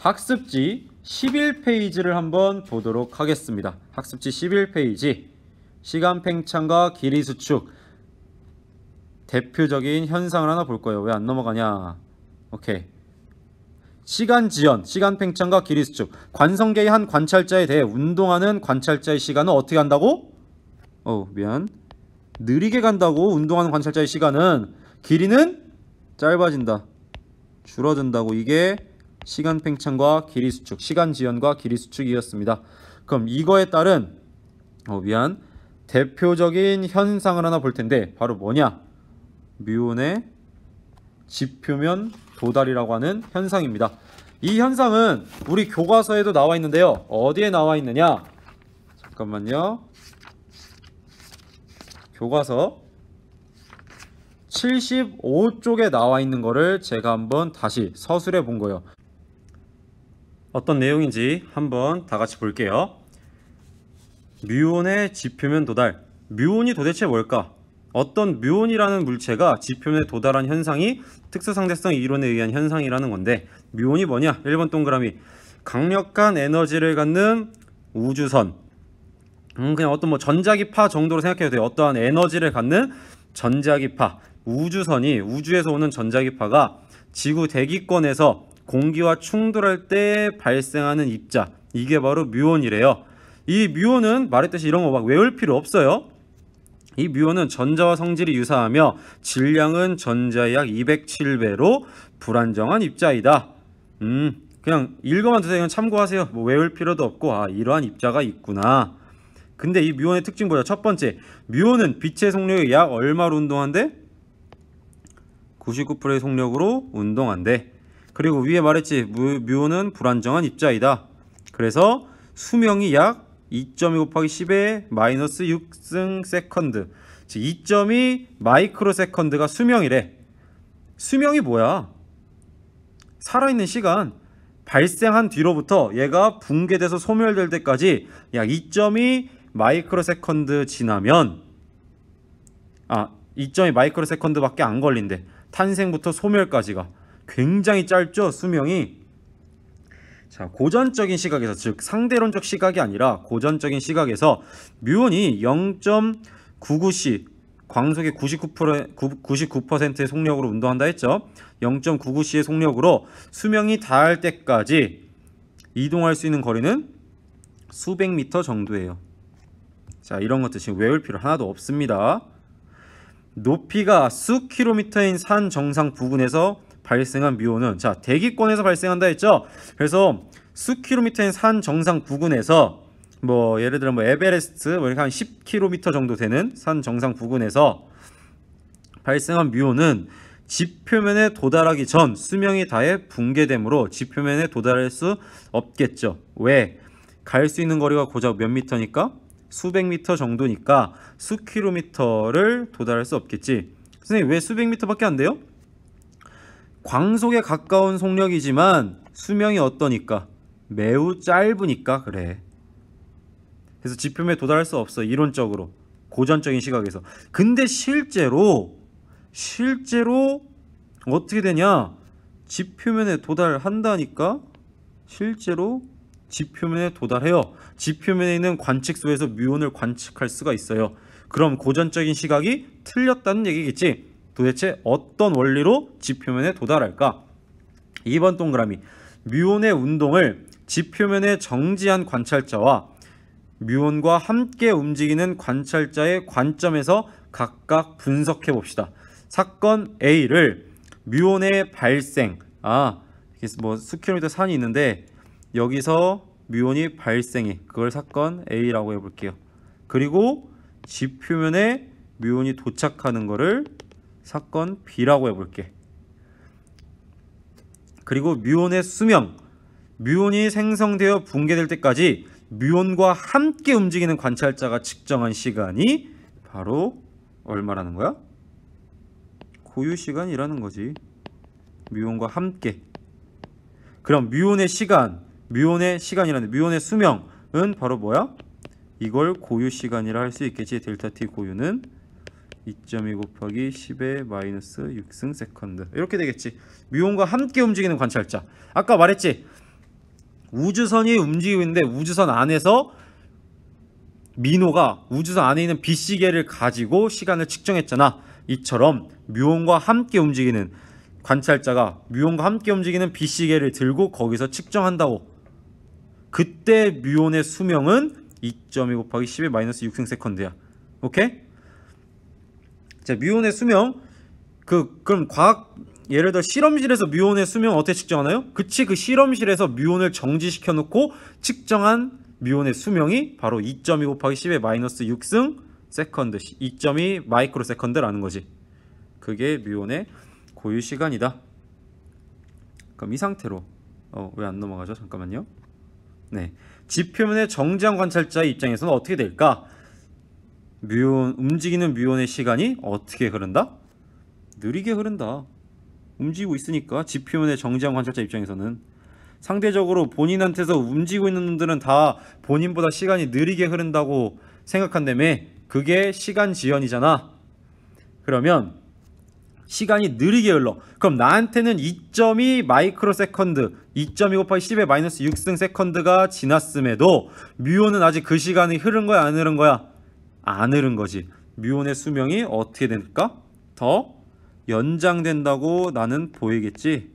학습지 11페이지를 한번 보도록 하겠습니다. 학습지 11페이지 시간 팽창과 길이 수축 대표적인 현상을 하나 볼 거예요. 왜 안 넘어가냐? 오케이. 시간 지연, 시간 팽창과 길이 수축. 관성계의 한 관찰자에 대해 운동하는 관찰자의 시간은 어떻게 간다고? 느리게 간다고. 운동하는 관찰자의 시간은. 길이는 짧아진다. 줄어든다고. 이게 시간 팽창과 길이 수축, 시간 지연과 길이 수축이었습니다. 그럼 이거에 따른 대표적인 현상을 하나 볼 텐데 바로 뭐냐? 뮤온의 지표면 도달이라고 하는 현상입니다. 이 현상은 우리 교과서에도 나와 있는데요. 어디에 나와 있느냐? 잠깐만요. 교과서 75쪽에 나와 있는 거를 제가 한번 다시 서술해 본 거예요. 어떤 내용인지 한번 다 같이 볼게요. 뮤온의 지표면 도달. 뮤온이 도대체 뭘까? 어떤 뮤온이라는 물체가 지표면에 도달한 현상이 특수상대성 이론에 의한 현상이라는 건데, 뮤온이 뭐냐? 1번 동그라미. 강력한 에너지를 갖는 우주선. 그냥 어떤 전자기파 정도로 생각해도 돼요. 어떠한 에너지를 갖는 전자기파. 우주선이, 우주에서 오는 전자기파가 지구 대기권에서 공기와 충돌할 때 발생하는 입자, 이게 바로 뮤온이래요. 이 뮤온은 말했듯이 이런 거 막 외울 필요 없어요. 이 뮤온은 전자와 성질이 유사하며 질량은 전자의 약 207배로 불안정한 입자이다. 그냥 읽어만 두세요. 참고하세요. 뭐 외울 필요도 없고, 이러한 입자가 있구나. 근데 이 뮤온의 특징 보자. 첫 번째, 뮤온은 빛의 속력이 약 얼마로 운동한대? 99%의 속력으로 운동한대. 그리고 위에 말했지, 뮤온은 불안정한 입자이다. 그래서 수명이 약 2.2 곱하기 10의 마이너스 6승 세컨드, 즉 2.2 마이크로 세컨드가 수명이래. 수명이 뭐야? 살아있는 시간. 발생한 뒤로부터 얘가 붕괴돼서 소멸될 때까지 약 2.2 마이크로 세컨드 지나면 2.2 마이크로 세컨드밖에 안 걸린대. 탄생부터 소멸까지가 굉장히 짧죠, 수명이. 자, 고전적인 시각에서, 즉 상대론적 시각이 아니라 고전적인 시각에서 뮤온이 0.99C, 광속의 99%의 속력으로 운동한다 했죠. 0.99C의 속력으로 수명이 닿을 때까지 이동할 수 있는 거리는 수백 미터 정도예요. 자, 이런 것들 지금 외울 필요 하나도 없습니다. 높이가 수 킬로미터인 산 정상 부근에서 발생한 뮤온은, 자, 대기권에서 발생한다 했죠. 그래서 수 킬로미터인 산 정상 부근에서 예를 들어 에베레스트 이렇게 한 10km 정도 되는 산 정상 부근에서 발생한 뮤온은 지표면에 도달하기 전 수명이 다해 붕괴되므로 지표면에 도달할 수 없겠죠. 왜? 갈 수 있는 거리가 고작 몇 미터니까? 수백 미터 정도니까 수 킬로미터를 도달할 수 없겠지. 선생님, 왜 수백 미터밖에 안 돼요? 광속에 가까운 속력이지만 수명이 어떠니까? 매우 짧으니까 그래. 그래서 지표면에 도달할 수 없어, 이론적으로, 고전적인 시각에서. 근데 실제로 어떻게 되냐? 지표면에 도달한다니까? 실제로 지표면에 도달해요. 지표면에 있는 관측소에서 뮤온을 관측할 수가 있어요. 그럼 고전적인 시각이 틀렸다는 얘기겠지. 도대체 어떤 원리로 지표면에 도달할까? 2번 동그라미. 뮤온의 운동을 지표면에 정지한 관찰자와 뮤온과 함께 움직이는 관찰자의 관점에서 각각 분석해 봅시다. 사건 A를 뮤온의 발생, 수킬로미터 산이 있는데 여기서 뮤온이 발생해. 그걸 사건 A라고 해볼게요. 그리고 지표면에 뮤온이 도착하는 거를 사건 B라고 해볼게. 그리고 뮤온의 수명, 뮤온이 생성되어 붕괴될 때까지 뮤온과 함께 움직이는 관찰자가 측정한 시간이 바로 얼마라는 거야? 고유 시간이라는 거지. 뮤온과 함께. 그럼 뮤온의 시간이라는, 뮤온의 수명은 바로 뭐야? 이걸 고유 시간이라 할 수 있겠지. 델타 T 고유는 2.2 곱하기 10의 마이너스 6승 세컨드, 이렇게 되겠지. 뮤온과 함께 움직이는 관찰자. 아까 말했지, 우주선이 움직이고 있는데 우주선 안에서 민호가 우주선 안에 있는 빛시계를 가지고 시간을 측정했잖아. 이처럼 뮤온과 함께 움직이는 관찰자가 뮤온과 함께 움직이는 빛시계를 들고 거기서 측정한다고. 그때 뮤온의 수명은 2.2 곱하기 10의 마이너스 6승세컨드야. 오케이? 자, 뮤온의 수명 그럼 과학 예를 들어 실험실에서 뮤온의 수명 어떻게 측정하나요? 그치, 그 실험실에서 뮤온을 정지시켜 놓고 측정한 뮤온의 수명이 바로 2.2 곱하기 10의 마이너스 6승 세컨드, 2.2 마이크로 세컨드라는 거지. 그게 뮤온의 고유 시간이다. 그럼 이 상태로 왜 안 넘어가죠? 잠깐만요. 네, 지표면의 정지한 관찰자의 입장에서는 어떻게 될까? 움직이는 뮤온의 시간이 어떻게 흐른다? 느리게 흐른다. 움직이고 있으니까. 지표면의 정지한 관찰자 입장에서는 상대적으로 본인한테서 움직이고 있는 놈들은 다 본인보다 시간이 느리게 흐른다고 생각한다며. 그게 시간 지연이잖아. 그러면 시간이 느리게 흘러. 그럼 나한테는 2.2 마이크로 세컨드, 2.2 곱하기 10의 마이너스 6승 세컨드가 지났음에도 뮤온은 아직 그 시간이 흐른 거야, 안 흐른 거야? 안 흐른 거지. 뮤온의 수명이 어떻게 될까? 더 연장된다고 나는 보이겠지.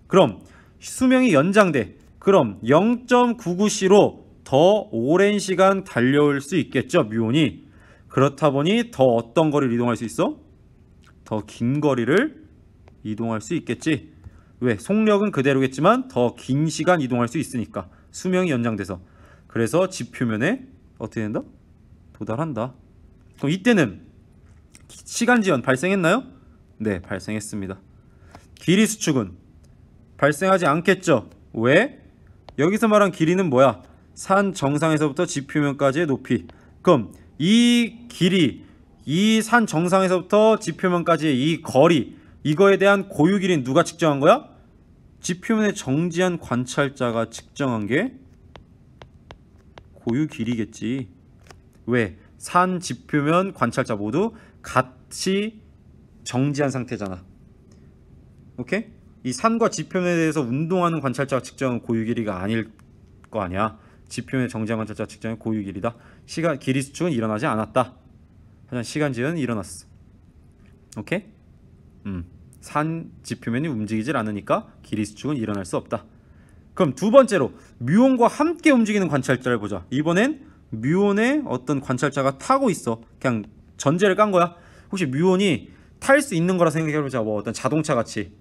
그럼 수명이 연장돼. 그럼 0.99c로 더 오랜 시간 달려올 수 있겠죠, 뮤온이. 그렇다 보니 더 어떤 거리를 이동할 수 있어? 더 긴 거리를 이동할 수 있겠지. 왜? 속력은 그대로겠지만 더 긴 시간 이동할 수 있으니까. 수명이 연장돼서. 그래서 지표면에 어떻게 된다? 도달한다. 그럼 이때는 시간 지연 발생했나요? 네, 발생했습니다. 길이 수축은 발생하지 않겠죠. 왜? 여기서 말한 길이는 뭐야? 산 정상에서부터 지표면까지의 높이. 그럼 이 길이, 이 산 정상에서부터 지표면까지의 이 거리, 이거에 대한 고유 길이는 누가 측정한 거야? 지표면에 정지한 관찰자가 측정한 게 고유 길이겠지. 왜? 산, 지표면, 관찰자 모두 같이 정지한 상태잖아. 오케이? 이 산과 지표면에 대해서 운동하는 관찰자가 측정한 고유 길이가 아닐 거 아니야. 지표면에 정지한 관찰자가 측정한 고유 길이다. 시간 길이 수축은 일어나지 않았다. 하지만 시간 지연은 일어났어. 오케이? 산 지표면이 움직이질 않으니까 길이 수축은 일어날 수 없다. 그럼 두 번째로 뮤온과 함께 움직이는 관찰자를 보자. 이번엔 뮤온에 어떤 관찰자가 타고 있어. 그냥 전제를 깐 거야. 혹시 뮤온이 탈 수 있는 거라 생각해보자. 뭐 어떤 자동차 같이.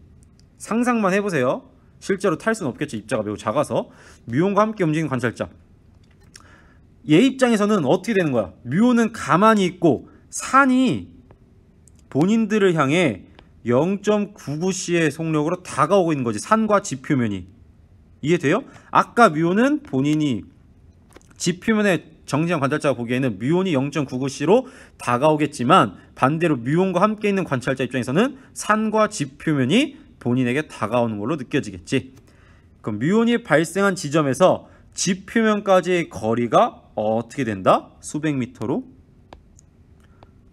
상상만 해보세요. 실제로 탈 수는 없겠죠. 입자가 매우 작아서. 뮤온과 함께 움직이는 관찰자. 얘 입장에서는 어떻게 되는 거야? 뮤온은 가만히 있고 산이 본인들을 향해 0.99c의 속력으로 다가오고 있는 거지. 산과 지표면이. 이해돼요? 아까 뮤온은 본인이 지표면에 정지한 관찰자가 보기에는 뮤온이 0.99c로 다가오겠지만 반대로 뮤온과 함께 있는 관찰자 입장에서는 산과 지표면이 본인에게 다가오는 걸로 느껴지겠지. 그럼 뮤온이 발생한 지점에서 지표면까지의 거리가 어떻게 된다? 수백 미터로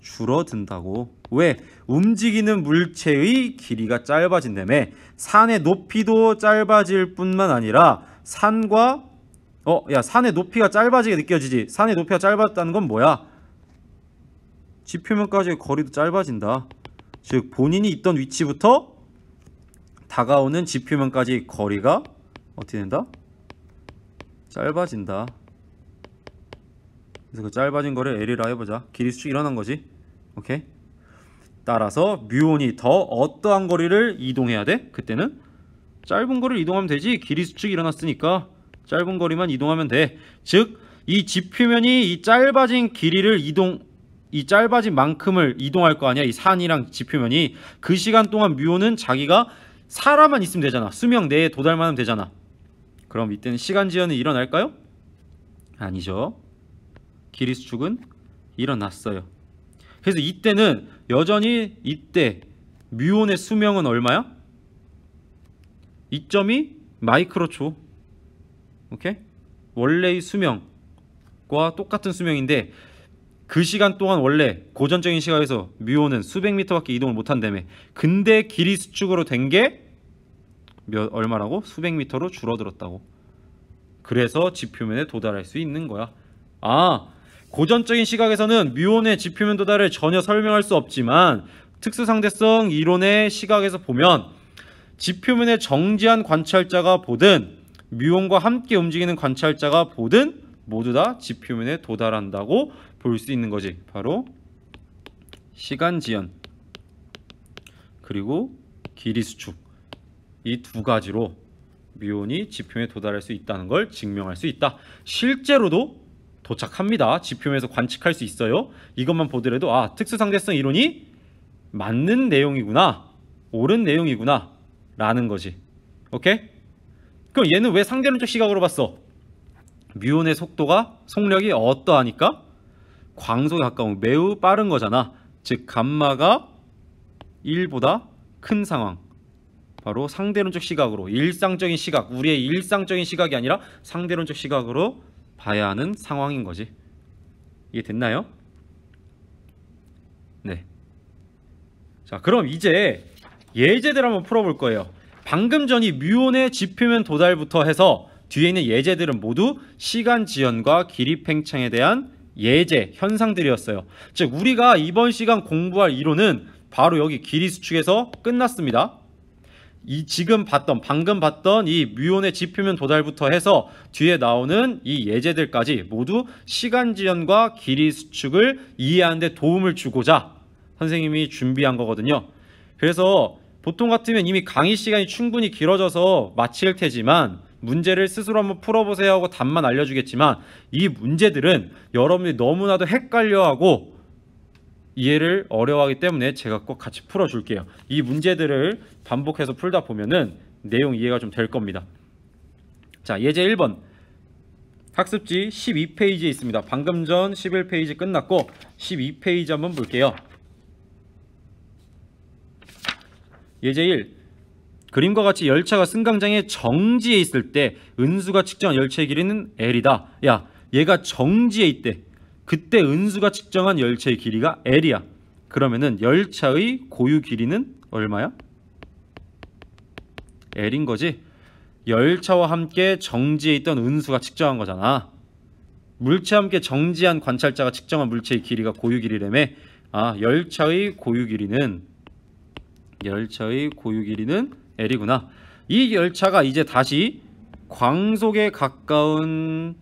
줄어든다고. 왜? 움직이는 물체의 길이가 짧아진다며. 산의 높이도 짧아질 뿐만 아니라 산과 산의 높이가 짧아지게 느껴지지. 산의 높이가 짧았다는 건 뭐야? 지표면까지의 거리도 짧아진다. 즉 본인이 있던 위치부터 다가오는 지표면까지의 거리가 어떻게 된다? 짧아진다. 그래서 그 짧아진 거를 L이라 해보자. 길이 수축이 일어난 거지. 오케이? 따라서 뮤온이 더 어떠한 거리를 이동해야 돼? 그때는 짧은 거리를 이동하면 되지. 길이 수축이 일어났으니까 짧은 거리만 이동하면 돼. 즉 이 지표면이 이 짧아진 길이를 이 짧아진 만큼을 이동할 거 아니야. 이 산이랑 지표면이. 그 시간 동안 뮤온은 자기가 살아만 있으면 되잖아. 수명 내에 도달만 하면 되잖아. 그럼 이때는 시간 지연이 일어날까요? 아니죠. 길이 수축은 일어났어요. 그래서 이때는 여전히 이때 뮤온의 수명은 얼마야? 2.2 마이크로초. 오케이? 원래의 수명과 똑같은 수명인데 그 시간 동안 원래 고전적인 시각에서 뮤온은 수백 미터밖에 이동을 못한다며. 근데 길이 수축으로 된 게 얼마라고? 수백 미터로 줄어들었다고. 그래서 지표면에 도달할 수 있는 거야. 고전적인 시각에서는 뮤온의 지표면 도달을 전혀 설명할 수 없지만 특수상대성 이론의 시각에서 보면 지표면에 정지한 관찰자가 보든 뮤온과 함께 움직이는 관찰자가 보든 모두 다 지표면에 도달한다고 볼 수 있는 거지. 바로 시간 지연 그리고 길이 수축, 이 두 가지로 뮤온이 지표면에 도달할 수 있다는 걸 증명할 수 있다. 실제로도 도착합니다. 지표면에서 관측할 수 있어요. 이것만 보더라도 특수상대성 이론이 맞는 내용이구나, 옳은 내용이구나 라는 거지. 오케이? 그럼 얘는 왜 상대론적 시각으로 봤어? 뮤온의 속력이 어떠하니까? 광속에 가까운 매우 빠른 거잖아. 즉 감마가 1보다 큰 상황, 바로 상대론적 시각으로, 일상적인 시각, 우리의 일상적인 시각이 아니라 상대론적 시각으로 봐야 하는 상황인 거지. 이해 됐나요? 네. 자, 그럼 이제 예제들 한번 풀어볼 거예요. 방금 전이 뮤온의 지표면 도달부터 해서 뒤에 있는 예제들은 모두 시간 지연과 길이 팽창에 대한 예제, 현상들이었어요. 즉 우리가 이번 시간 공부할 이론은 바로 여기 길이 수축에서 끝났습니다. 방금 봤던 이 뮤온의 지표면 도달부터 해서 뒤에 나오는 이 예제들까지 모두 시간 지연과 길이 수축을 이해하는 데 도움을 주고자 선생님이 준비한 거거든요. 그래서 보통 같으면 이미 강의 시간이 충분히 길어져서 마칠 테지만 문제를 스스로 한번 풀어보세요 하고 답만 알려주겠지만 이 문제들은 여러분이 너무나도 헷갈려하고 이해를 어려워하기 때문에 제가 꼭 같이 풀어줄게요. 이 문제들을 반복해서 풀다 보면은 내용 이해가 좀 될 겁니다. 자, 예제 1번 학습지 12페이지에 있습니다. 방금 전 11페이지 끝났고 12페이지 한번 볼게요. 예제 1. 그림과 같이 열차가 승강장에 정지해 있을 때 은수가 측정한 열차의 길이는 L이다. 야, 얘가 정지해 있대. 그때 은수가 측정한 열차의 길이가 L이야. 그러면은 열차의 고유 길이는 얼마야? L인 거지. 열차와 함께 정지해 있던 은수가 측정한 거잖아. 물체와 함께 정지한 관찰자가 측정한 물체의 길이가 고유 길이라며. 열차의 고유 길이는 L이구나. 이 열차가 이제 다시 광속에 가까운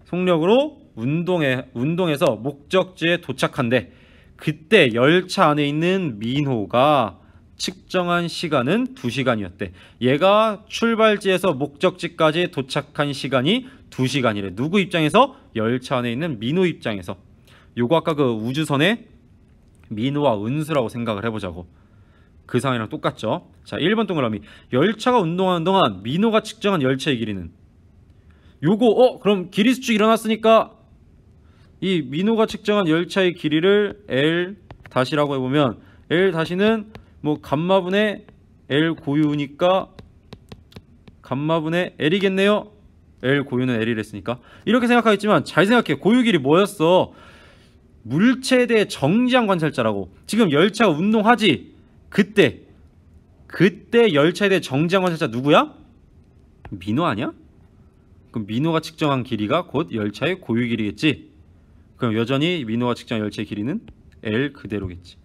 속력으로 운동해서 목적지에 도착한대. 그때 열차 안에 있는 민호가 측정한 시간은 2시간이었대. 얘가 출발지에서 목적지까지 도착한 시간이 2시간이래. 누구 입장에서? 열차 안에 있는 민호 입장에서. 요거 아까 그 우주선의 민호와 은수라고 생각을 해보자고. 그 상황이랑 똑같죠. 자, 1번 동그라미. 열차가 운동하는 동안 민호가 측정한 열차의 길이는 요거 그럼 길이 수축이 일어났으니까 이 민호가 측정한 열차의 길이를 L 다시라고 해보면 L 다시는 뭐 감마분의 L 고유니까 감마분의 L이겠네요. L 고유는 L이랬으니까. 이렇게 생각하겠지만 잘 생각해. 고유 길이 뭐였어? 물체에 대해 정지한 관찰자라고. 지금 열차가 운동하지. 그때 열차에 대해 정지한 관찰자 누구야? 민호 아니야? 그럼 민호가 측정한 길이가 곧 열차의 고유 길이겠지. 그럼 여전히 민호가 측정한 열차의 길이는 L 그대로겠지.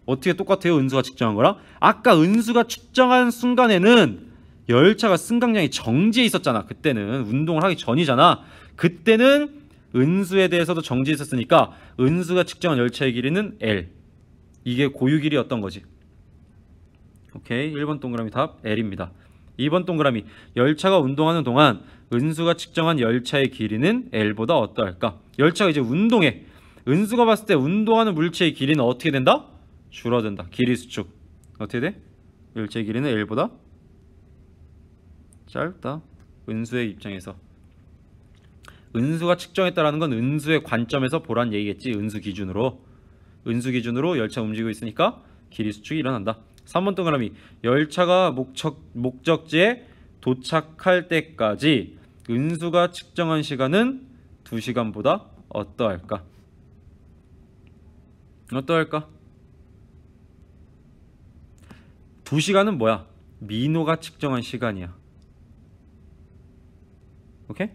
어떻게 똑같아요? 은수가 측정한 거랑? 아까 은수가 측정한 순간에는 열차가 승강장에 정지해 있었잖아. 그때는 운동을 하기 전이잖아. 그때는 은수에 대해서도 정지해 있었으니까 은수가 측정한 열차의 길이는 L. 이게 고유 길이였던 거지. 오케이. 1번 동그라미 답 L입니다. 2번 동그라미. 열차가 운동하는 동안 은수가 측정한 열차의 길이는 L보다 어떠할까? 열차가 이제 운동해. 은수가 봤을 때 운동하는 물체의 길이는 어떻게 된다? 줄어든다. 길이 수축. 어떻게 돼? 열차의 길이는 L보다 짧다. 은수의 입장에서. 은수가 측정했다라는 건 은수의 관점에서 보란 얘기겠지. 은수 기준으로 열차 움직이고 있으니까 길이 수축이 일어난다. 3번 동그라미. 열차가 목적지에 도착할 때까지 은수가 측정한 시간은 2시간보다 어떠할까? 2시간은 뭐야? 민호가 측정한 시간이야. 오케이?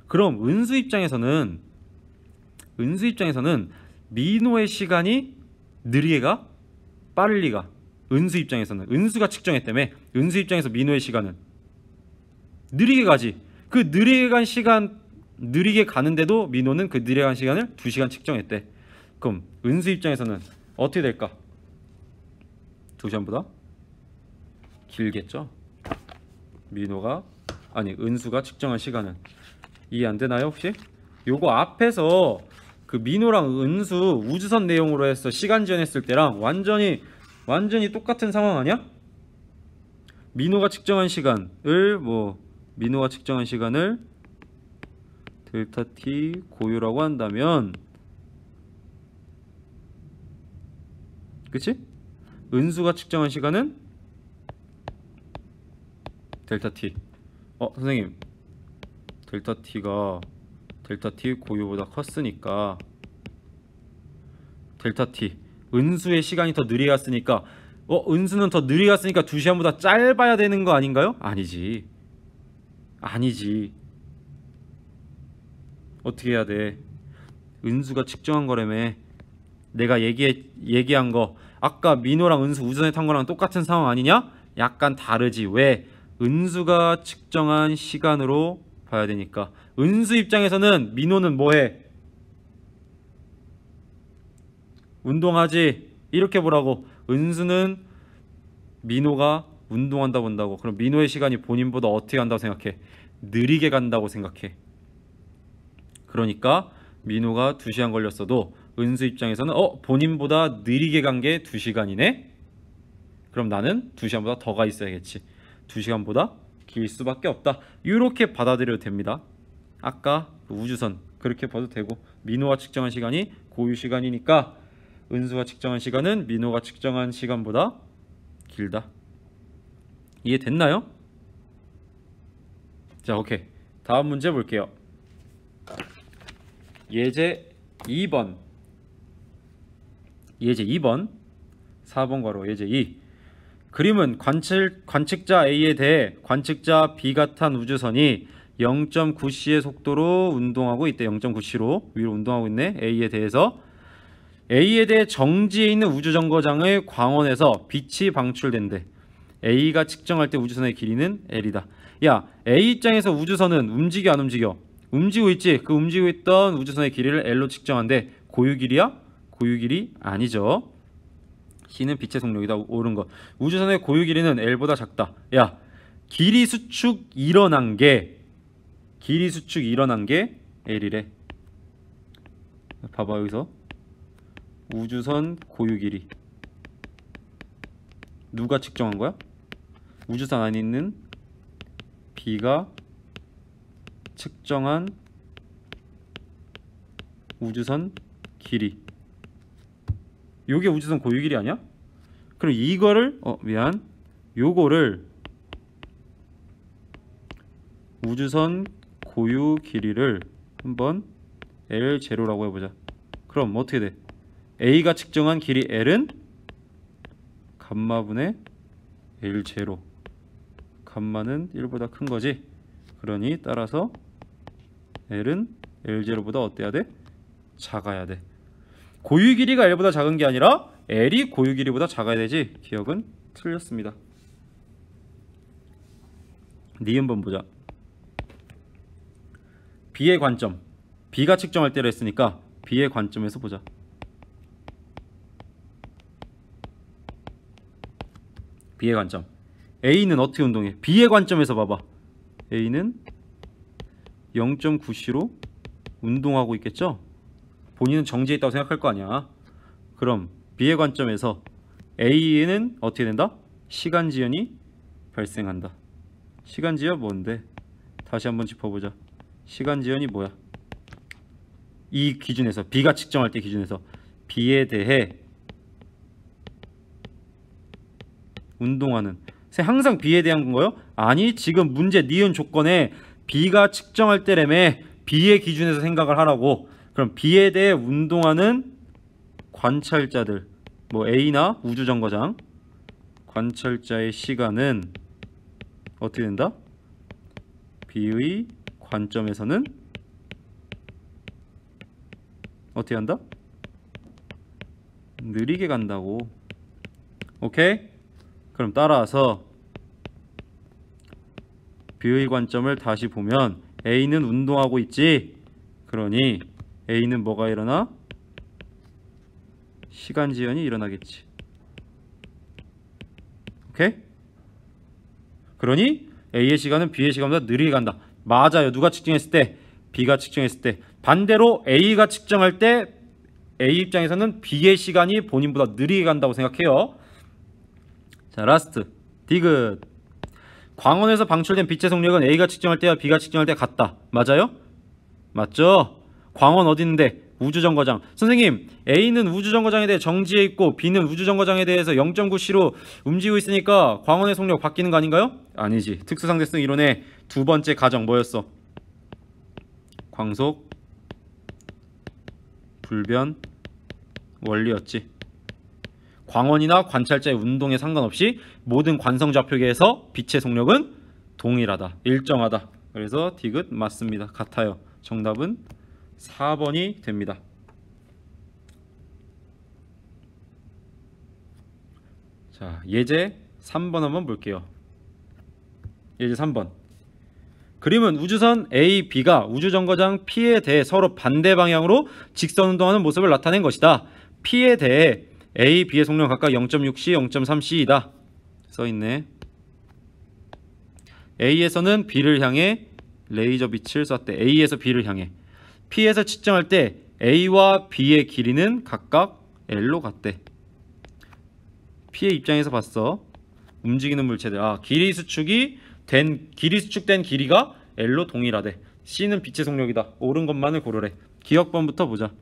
그럼 은수 입장에서는 민호의 시간이 느리게가 빠를리가? 은수 입장에서는 은수가 측정했다며. 은수 입장에서 민호의 시간은 느리게 가지. 그 느리게 간 시간, 느리게 가는데도 민호는 그 느리게 간 시간을 2시간 측정했대. 그럼 은수 입장에서는 어떻게 될까? 2시간보다 길겠죠. 은수가 측정한 시간은. 이해 안 되나요 혹시? 요거 앞에서 그 민호랑 은수 우주선 내용으로 해서 시간 지연했을 때랑 완전히 똑같은 상황 아니야? 민호가 측정한 시간을 델타 t 고유라고 한다면, 그치? 은수가 측정한 시간은 델타 t. 선생님, 델타 t 고유보다 컸으니까 델타 t 은수의 시간이 더 느리게 갔으니까 은수는 더 느리게 갔으니까 2시간보다 짧아야 되는 거 아닌가요? 아니지. 어떻게 해야 돼? 은수가 측정한 거라며. 내가 얘기한 거 아까 민호랑 은수 우주선에 탄 거랑 똑같은 상황 아니냐? 약간 다르지. 왜? 은수가 측정한 시간으로 봐야 되니까. 은수 입장에서는 민호는 뭐해? 운동하지. 이렇게 보라고. 은수는 민호가 운동한다 본다고. 그럼 민호의 시간이 본인보다 어떻게 간다고 생각해? 느리게 간다고 생각해. 그러니까 민호가 2시간 걸렸어도 은수 입장에서는 본인보다 느리게 간 게 2시간이네? 그럼 나는 2시간보다 더 가 있어야겠지. 2시간보다 길 수밖에 없다. 이렇게 받아들여도 됩니다. 아까 우주선 그렇게 봐도 되고, 민호가 측정한 시간이 고유 시간이니까 은수가 측정한 시간은 민호가 측정한 시간보다 길다. 이해됐나요? 자, 오케이. 다음 문제 볼게요. 예제 2번. 4번 괄호 예제 2. 그림은 관측자 A에 대해 관측자 B가 탄 우주선이 0.9c의 속도로 운동하고 있대. 0.9c로 위로 운동하고 있네. A에 대해 정지해 있는 우주정거장의 광원에서 빛이 방출된대. A가 측정할 때 우주선의 길이는 L이다. 야, A 입장에서 우주선은 움직여 안 움직여? 움직이고 있지. 그 움직이고 있던 우주선의 길이를 L로 측정한데 고유 길이야? 고유 길이 아니죠. C는 빛의 속력이다. 옳은 거. 우주선의 고유 길이는 L보다 작다. 야, 길이 수축 일어난 게 L이래. 봐봐, 여기서 우주선 고유 길이 누가 측정한 거야? 우주선 안에 있는 B가 측정한 우주선 길이. 요게 우주선 고유 길이 아니야? 그럼 이거를 요거를 우주선 고유 길이를 한번 L0라고 해보자. 그럼 어떻게 돼? A가 측정한 길이 L은 감마분의 L0. 감마는 1보다 큰 거지. 그러니 따라서 L은 L0보다 어때야 돼? 작아야 돼. 고유 길이가 L보다 작은 게 아니라 L이 고유 길이보다 작아야 되지. 기억은 틀렸습니다. 니은번 보자. B의 관점. B가 측정할 때로 했으니까 B의 관점에서 보자. B의 관점. A는 어떻게 운동해? B의 관점에서 봐봐. A는 0.9c로 운동하고 있겠죠? 본인은 정지해 있다고 생각할 거 아니야. 그럼 B의 관점에서 A는 어떻게 된다? 시간 지연이 발생한다. 시간 지연 뭔데? 다시 한번 짚어보자. 시간 지연이 뭐야? 이 기준에서, B가 측정할 때 기준에서 B에 대해 운동하는, 항상 B에 대한 건가요? 아니, 지금 문제 니은 조건에 B가 측정할 때라며. B의 기준에서 생각을 하라고. 그럼 B에 대해 운동하는 관찰자들, A나 우주정거장 관찰자의 시간은 어떻게 된다? B의 관점에서는 어떻게 한다? 느리게 간다고. 오케이? 그럼 따라서 B의 관점을 다시 보면 A는 운동하고 있지. 그러니 A는 뭐가 일어나? 시간 지연이 일어나겠지. 오케이? 그러니 A의 시간은 B의 시간보다 느리게 간다. 맞아요. 누가 측정했을 때? B가 측정했을 때. 반대로 A가 측정할 때 A 입장에서는 B의 시간이 본인보다 느리게 간다고 생각해요. 자, 라스트. 디귿. 광원에서 방출된 빛의 속력은 A가 측정할 때와 B가 측정할 때 같다. 맞아요? 맞죠? 광원 어디 있는데? 우주정거장. 선생님, A는 우주정거장에 대해 정지해 있고 B는 우주정거장에 대해서 0.9C로 움직이고 있으니까 광원의 속력 바뀌는 거 아닌가요? 아니지. 특수상대성 이론의 두 번째 가정 뭐였어? 광속 불변 원리였지. 광원이나 관찰자의 운동에 상관없이 모든 관성좌표계에서 빛의 속력은 동일하다. 일정하다. 그래서 디귿 맞습니다. 같아요. 정답은 4번이 됩니다. 자, 예제 3번 한번 볼게요. 예제 3번. 그림은 우주선 A, B가 우주정거장 P에 대해 서로 반대 방향으로 직선 운동하는 모습을 나타낸 것이다. P에 대해 A, B의 속력은 각각 0.6C, 0.3C이다. 써있네. A에서는 B를 향해 레이저 빛을 쐈대. A에서 B를 향해. P에서 측정할 때 A와 B의 길이는 각각 L로 같대. P의 입장에서 봤어. 움직이는 물체들. 길이 수축된 길이가 L로 동일하대. C는 빛의 속력이다. 옳은 것만을 고르래. 기억번부터 보자.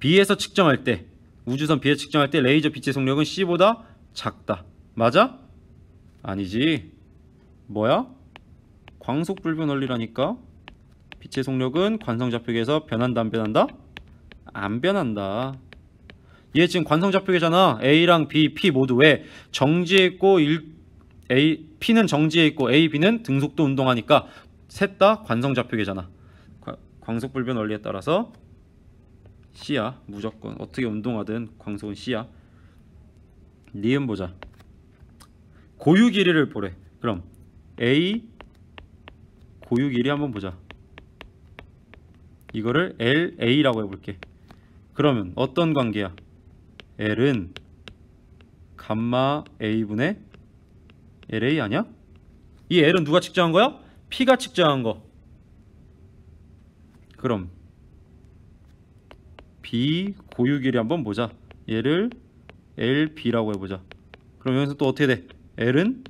B에서 측정할 때, 우주선 B에서 측정할 때 레이저 빛의 속력은 C보다 작다. 맞아? 아니지. 뭐야? 광속불변 원리라니까. 빛의 속력은 관성좌표계에서 변한다 안 변한다? 안 변한다. 얘 지금 관성좌표계잖아. A랑 B, P 모두 왜 정지해 있고 P는 정지해 있고 A, B는 등속도 운동하니까 셋 다 관성좌표계잖아. 광속불변 원리에 따라서 C야. 무조건 어떻게 운동하든 광속은 C야. 니은 보자. 고유 길이를 보래. 그럼 A 고유 길이 한번 보자. 이거를 LA라고 해볼게. 그러면 어떤 관계야? L은 감마 A분의 LA 아니야? 이 L은 누가 측정한 거야? P가 측정한 거. 그럼 B 고유 길이 한번 보자. 얘를 LB라고 해보자. 그럼 여기서 또 어떻게 돼? L은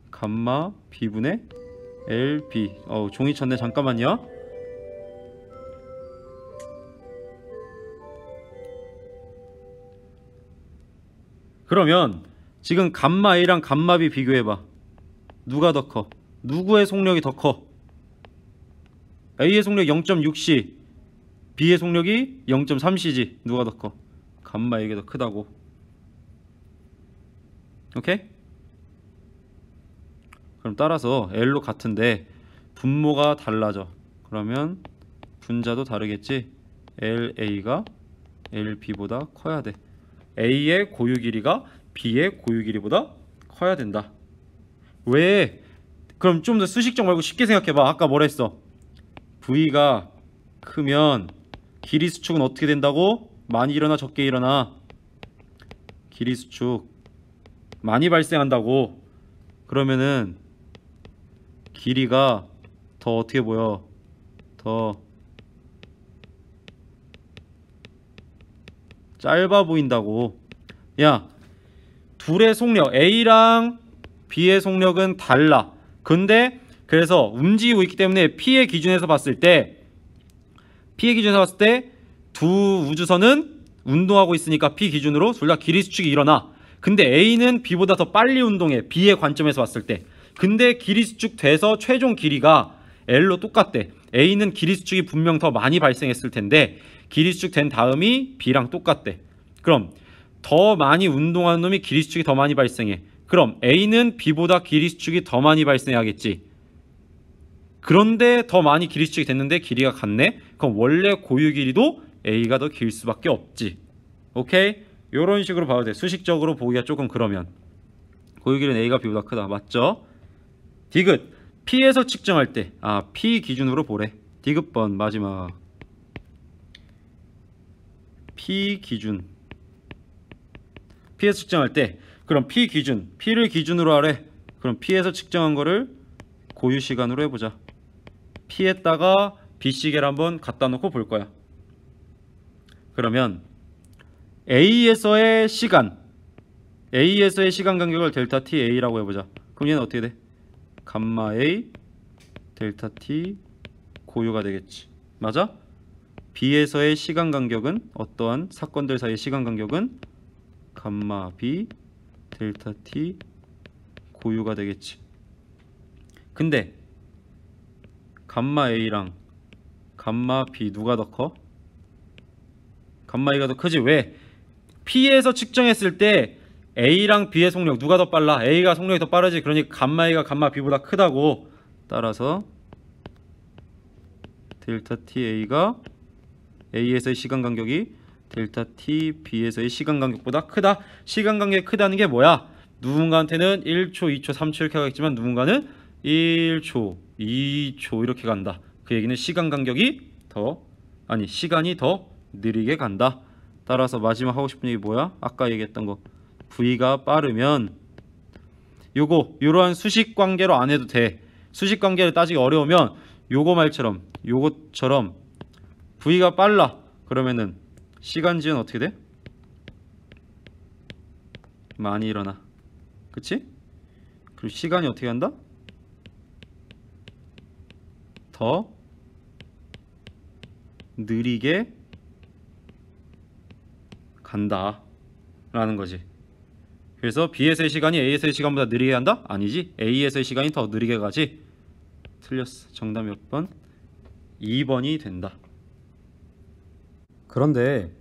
감마 B분의 LB. 종이 쳤네. 잠깐만요. 그러면 지금 감마 A랑 감마 B 비교해봐. 누가 더 커? 누구의 속력이 더 커? A의 속력이 0.6C, B의 속력이 0.3C지. 누가 더 커? 감마 A가 더 크다고. 오케이? 그럼 따라서 L로 같은데 분모가 달라져. 그러면 분자도 다르겠지. LA가 LB보다 커야 돼. A의 고유 길이가 B의 고유 길이보다 커야 된다. 왜? 그럼 좀 더 수식적 말고 쉽게 생각해봐. 아까 뭐라 했어? V가 크면 길이 수축은 어떻게 된다고? 많이 일어나 적게 일어나? 길이 수축 많이 발생한다고. 그러면은 길이가 더 어떻게 보여? 더 짧아 보인다고. 야, 둘의 속력 A랑 B의 속력은 달라. 근데 그래서 움직이고 있기 때문에 P의 기준에서 봤을 때 두 우주선은 운동하고 있으니까 P 기준으로 둘 다 길이 수축이 일어나. 근데 A는 B보다 더 빨리 운동해. B의 관점에서 봤을 때. 근데 길이 수축돼서 최종 길이가 L로 똑같대. A는 길이 수축이 분명 더 많이 발생했을 텐데 길이 수축된 다음이 B랑 똑같대. 그럼 더 많이 운동하는 놈이 길이 수축이 더 많이 발생해. 그럼 A는 B보다 길이 수축이 더 많이 발생하겠지. 그런데 더 많이 길이 수축이 됐는데 길이가 같네? 그럼 원래 고유 길이도 A가 더 길 수밖에 없지. 오케이? 요런 식으로 봐도 돼. 수식적으로 보기가 조금 그러면 고유 길이는 A가 B보다 크다. 맞죠? 디귿 P에서 측정할 때 P 기준으로 보래. 디귿번 마지막 P 기준 P에서 측정할 때 그럼 P 기준 P를 기준으로 하래. 그럼 P에서 측정한 거를 고유 시간으로 해보자. P에다가 B 시계를 한번 갖다 놓고 볼 거야. 그러면 A에서의 시간 간격을 델타 T A라고 해보자. 그럼 얘는 어떻게 돼? 감마 A 델타 T 고유가 되겠지. 맞아? B에서의 시간 간격은 어떠한 사건들 사이의 시간 간격은 감마 B 델타 T 고유가 되겠지. 근데 감마 A랑 감마 B 누가 더 커? 감마 A가 더 크지. 왜? P에서 측정했을 때 A랑 B의 속력 누가 더 빨라? A가 속력이 더 빠르지. 그러니까 감마 A가 감마 B보다 크다고. 따라서 델타 T A가 A에서의 시간 간격이 델타 T B에서의 시간 간격보다 크다. 시간 간격이 크다는 게 뭐야? 누군가한테는 1초, 2초, 3초 이렇게 가겠지만 누군가는 1초, 2초 이렇게 간다. 그 얘기는 시간 간격이 시간이 더 느리게 간다. 따라서 마지막 하고 싶은 얘기 뭐야? 아까 얘기했던 거. V가 빠르면 요러한 수식 관계로 안 해도 돼. 수식 관계를 따지기 어려우면 요것처럼 V가 빨라. 그러면은 시간지는 어떻게 돼? 많이 일어나. 그치? 그리고 시간이 어떻게 한다? 더 느리게 간다 라는 거지. 그래서 B에서의 시간이 A에서의 시간보다 느리게 간다? 아니지. A에서의 시간이 더 느리게 가지. 틀렸어. 정답 몇 번? 2번이 된다. 그런데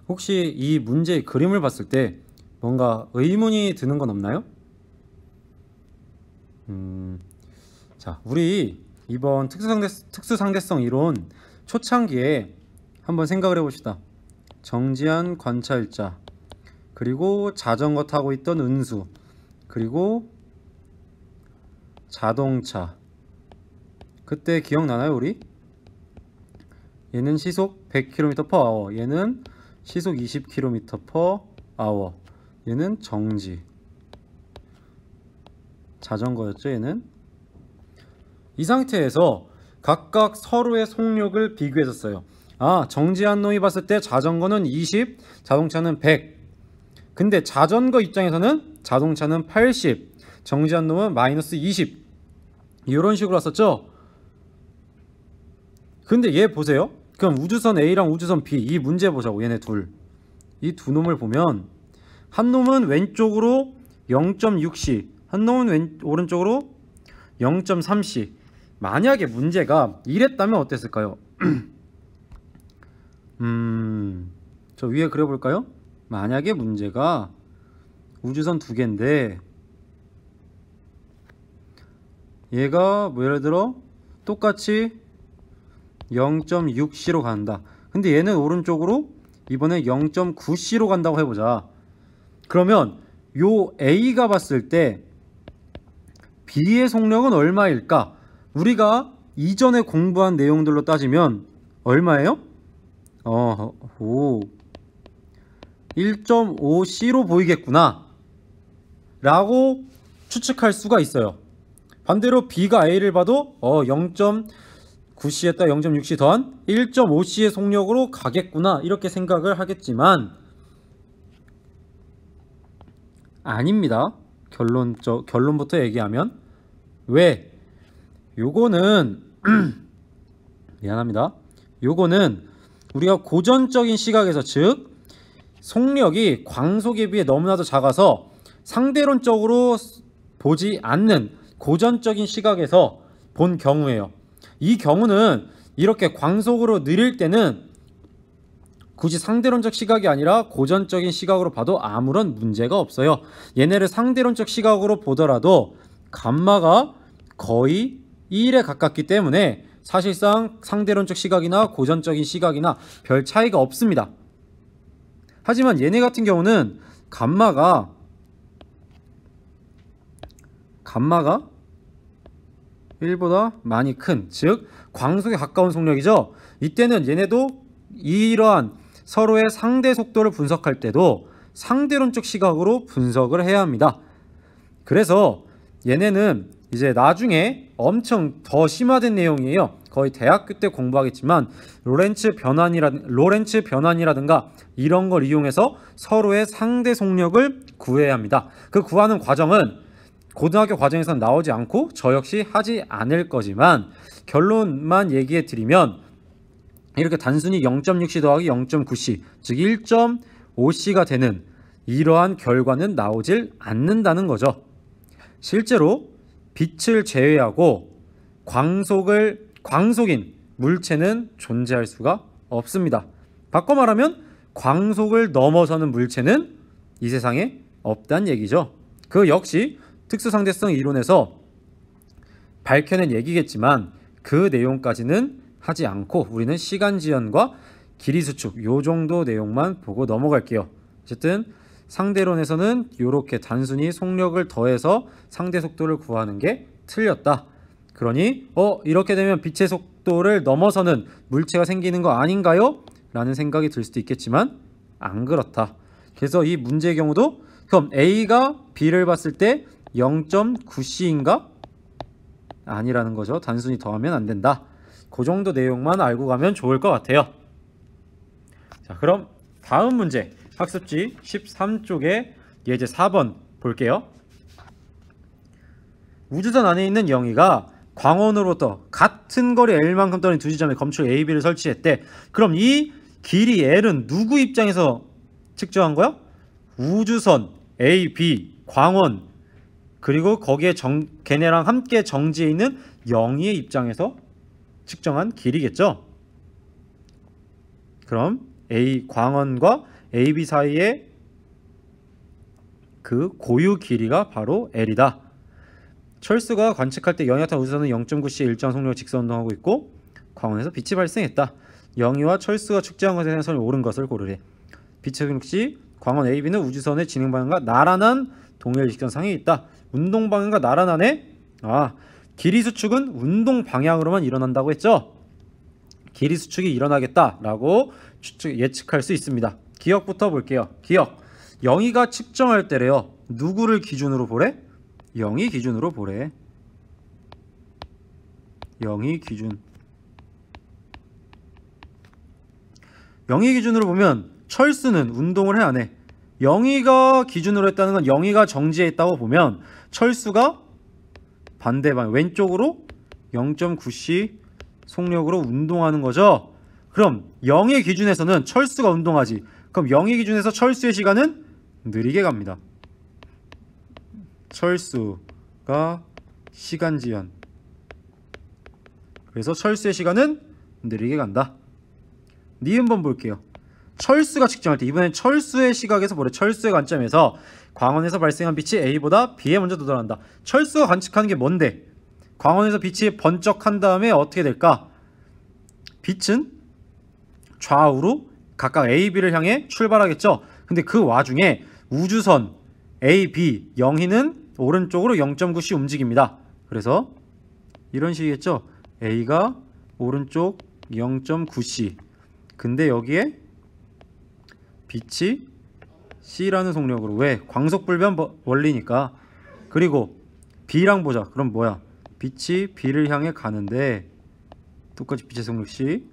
혹시 이 문제의 그림을 봤을 때 뭔가 의문이 드는 건 없나요? 자, 우리 이번 특수상대성 이론 초창기에 한번 생각을 해봅시다. 정지한 관찰자, 그리고 자전거 타고 있던 은수, 그리고 자동차. 그때 기억나나요 우리? 얘는 시속 100km/h, 얘는 시속 20km/h, 얘는 정지. 자전거였죠 얘는. 이 상태에서 각각 서로의 속력을 비교했었어요. 정지한 놈이 봤을 때 자전거는 20, 자동차는 100. 근데 자전거 입장에서는 자동차는 80, 정지한 놈은 마이너스 20. 이런 식으로 왔었죠. 근데 얘 보세요. 그럼 우주선 A랑 우주선 B 이 문제 보자고. 얘네 둘. 이 두 놈을 보면 한 놈은 왼쪽으로 0.6c, 한 놈은 오른쪽으로 0.3c. 만약에 문제가 이랬다면 어땠을까요? 저 위에 그려볼까요? 만약에 문제가 우주선 두 개인데 얘가 뭐 예를 들어 똑같이 0.6c로 간다. 근데 얘는 오른쪽으로 이번에 0.9c로 간다고 해보자. 그러면 요 A가 봤을 때 B의 속력은 얼마일까? 우리가 이전에 공부한 내용들로 따지면 얼마예요? 1.5c로 보이겠구나 라고 추측할 수가 있어요. 반대로 B가 A를 봐도 0.9c에다 0.6c 더한 1.5c의 속력으로 가겠구나 이렇게 생각을 하겠지만 아닙니다. 결론부터 얘기하면 왜? 요거는 미안합니다. 요거는 우리가 고전적인 시각에서, 즉 속력이 광속에 비해 너무나도 작아서 상대론적으로 보지 않는 고전적인 시각에서 본 경우예요. 이 경우는 이렇게 광속으로 느릴 때는 굳이 상대론적 시각이 아니라 고전적인 시각으로 봐도 아무런 문제가 없어요. 얘네를 상대론적 시각으로 보더라도 감마가 거의 1에 가깝기 때문에 사실상 상대론적 시각이나 고전적인 시각이나 별 차이가 없습니다. 하지만 얘네 같은 경우는 감마가 1보다 많이 큰, 즉 광속에 가까운 속력이죠. 이때는 얘네도 이러한 서로의 상대 속도를 분석할 때도 상대론적 시각으로 분석을 해야 합니다. 그래서 얘네는 이제 나중에 엄청 더 심화된 내용이에요. 거의 대학교 때 공부하겠지만 로렌츠 변환이라든가 이런 걸 이용해서 서로의 상대 속력을 구해야 합니다. 그 구하는 과정은 고등학교 과정에서는 나오지 않고 저 역시 하지 않을 거지만 결론만 얘기해 드리면 이렇게 단순히 0.6C 더하기 0.9C 즉 1.5C가 되는 이러한 결과는 나오질 않는다는 거죠. 실제로 빛을 제외하고 광속인 물체는 존재할 수가 없습니다. 바꿔 말하면 광속을 넘어서는 물체는 이 세상에 없다는 얘기죠. 그 역시 특수상대성 이론에서 밝혀낸 얘기겠지만 그 내용까지는 하지 않고 우리는 시간지연과 길이수축 요 정도 내용만 보고 넘어갈게요. 어쨌든 상대론에서는 이렇게 단순히 속력을 더해서 상대 속도를 구하는 게 틀렸다. 그러니 이렇게 되면 빛의 속도를 넘어서는 물체가 생기는 거 아닌가요? 라는 생각이 들 수도 있겠지만 안 그렇다. 그래서 이 문제의 경우도 그럼 A가 B를 봤을 때 0.9C인가? 아니라는 거죠. 단순히 더하면 안 된다. 그 정도 내용만 알고 가면 좋을 것 같아요. 자, 그럼 다음 문제 학습지 13쪽에 예제 4번 볼게요. 우주선 안에 있는 영희가 광원으로부터 같은 거리 L만큼 떨어진 두 지점에 검출 A, B를 설치했대. 그럼 이 길이 L은 누구 입장에서 측정한 거야? 우주선 A, B, 광원 그리고 거기에 걔네랑 함께 정지해 있는 영희의 입장에서 측정한 길이겠죠. 그럼 A 광원과 AB 사이의 그 고유 길이가 바로 L이다. 철수가 관측할 때 영희가 탄 우주선은 0.9C의 일정한 속력으로 직선운동하고 있고 광원에서 빛이 발생했다. 영희와 철수가 측정한 것에 대한 선이 옳은 것을 고르래. 빛의 속력시 광원 AB는 우주선의 진행 방향과 나란한 동일 직선상에 있다. 운동 방향과 나란하네. 길이 수축은 운동 방향으로만 일어난다고 했죠. 길이 수축이 일어나겠다라고 예측할 수 있습니다. 기억부터 볼게요. 기억. 영희가 측정할 때래요. 누구를 기준으로 보래? 영희 기준으로 보래. 영희 기준. 영희 기준으로 보면 철수는 운동을 해 안 해? 영희가 기준으로 했다는 건 영희가 정지해 있다고 보면 철수가 반대방 왼쪽으로 0.9C 속력으로 운동하는 거죠. 그럼 영희 기준에서는 철수가 운동하지. 그럼 영희 기준에서 철수의 시간은 느리게 갑니다. 철수가 시간지연. 그래서 철수의 시간은 느리게 간다. 니은번 볼게요. 철수가 측정할 때 이번엔 철수의 시각에서 보래. 철수의 관점에서 광원에서 발생한 빛이 A보다 B에 먼저 도달한다. 철수가 관측하는 게 뭔데? 광원에서 빛이 번쩍한 다음에 어떻게 될까? 빛은 좌우로 각각 A, B를 향해 출발하겠죠. 근데 그 와중에 우주선 A, B, 영희는 오른쪽으로 0.9C 움직입니다. 그래서 이런 식이겠죠. A가 오른쪽 0.9C. 근데 여기에 빛이 C라는 속력으로. 왜? 광속불변 원리니까. 그리고 B랑 보자. 그럼 뭐야? 빛이 B를 향해 가는데 똑같이 빛의 속력 C.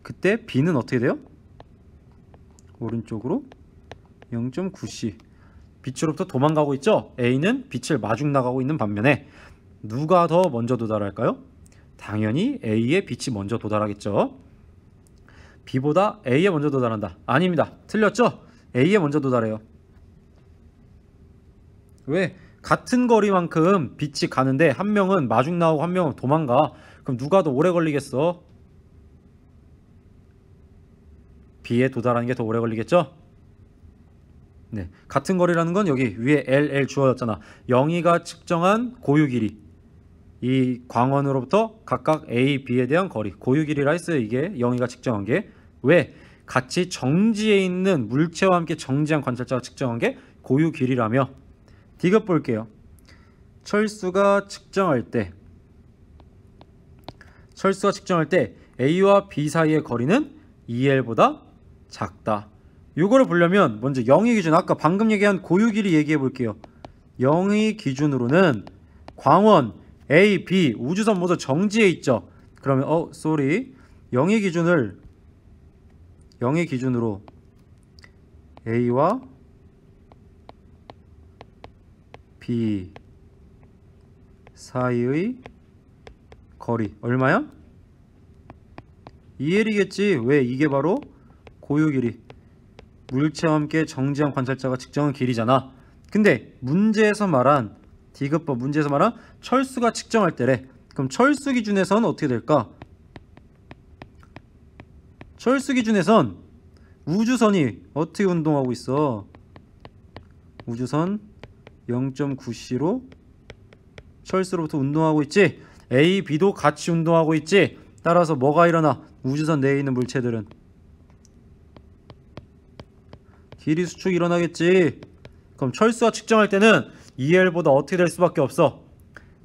그때 B는 어떻게 돼요? 오른쪽으로 0.9C. 빛으로부터 도망가고 있죠? A는 빛을 마중 나가고 있는 반면에 누가 더 먼저 도달할까요? 당연히 A에 빛이 먼저 도달하겠죠. B보다 A에 먼저 도달한다. 아닙니다. 틀렸죠? A에 먼저 도달해요. 왜? 같은 거리만큼 빛이 가는데 한 명은 마중 나오고 한 명은 도망가. 그럼 누가 더 오래 걸리겠어? B에 도달하는 게 더 오래 걸리겠죠? 네, 같은 거리라는 건 여기 위에 LL 주어졌잖아. 영희가 측정한 고유 길이 이 광원으로부터 각각 A, B에 대한 거리 고유 길이라 했어요. 이게 영희가 측정한 게. 왜? 같이 정지에 있는 물체와 함께 정지한 관찰자가 측정한 게 고유 길이라며. 디귿 볼게요. 철수가 측정할 때 A와 B 사이의 거리는 2L보다 작다. 이거를 보려면 먼저 영희 기준, 아까 방금 얘기한 고유 길이 얘기해 볼게요. 영희 기준으로는 광원 A, B, 우주선 모두 정지해 있죠. 그러면 영희 기준으로 A와 B 사이의 거리 얼마야? 2L이겠지. 왜? 이게 바로 고유 길이, 물체와 함께 정지한 관찰자가 측정한 길이잖아. 근데 문제에서 말한 디귿법 문제에서 말한 철수가 측정할 때래. 그럼 철수 기준에선 어떻게 될까? 철수 기준에선 우주선이 어떻게 운동하고 있어? 우주선 0.9c로 철수로부터 운동하고 있지. A, B도 같이 운동하고 있지. 따라서 뭐가 일어나? 우주선 내에 있는 물체들은 길이 수축이 일어나겠지. 그럼 철수가 측정할 때는 2L보다 어떻게 될 수밖에 없어?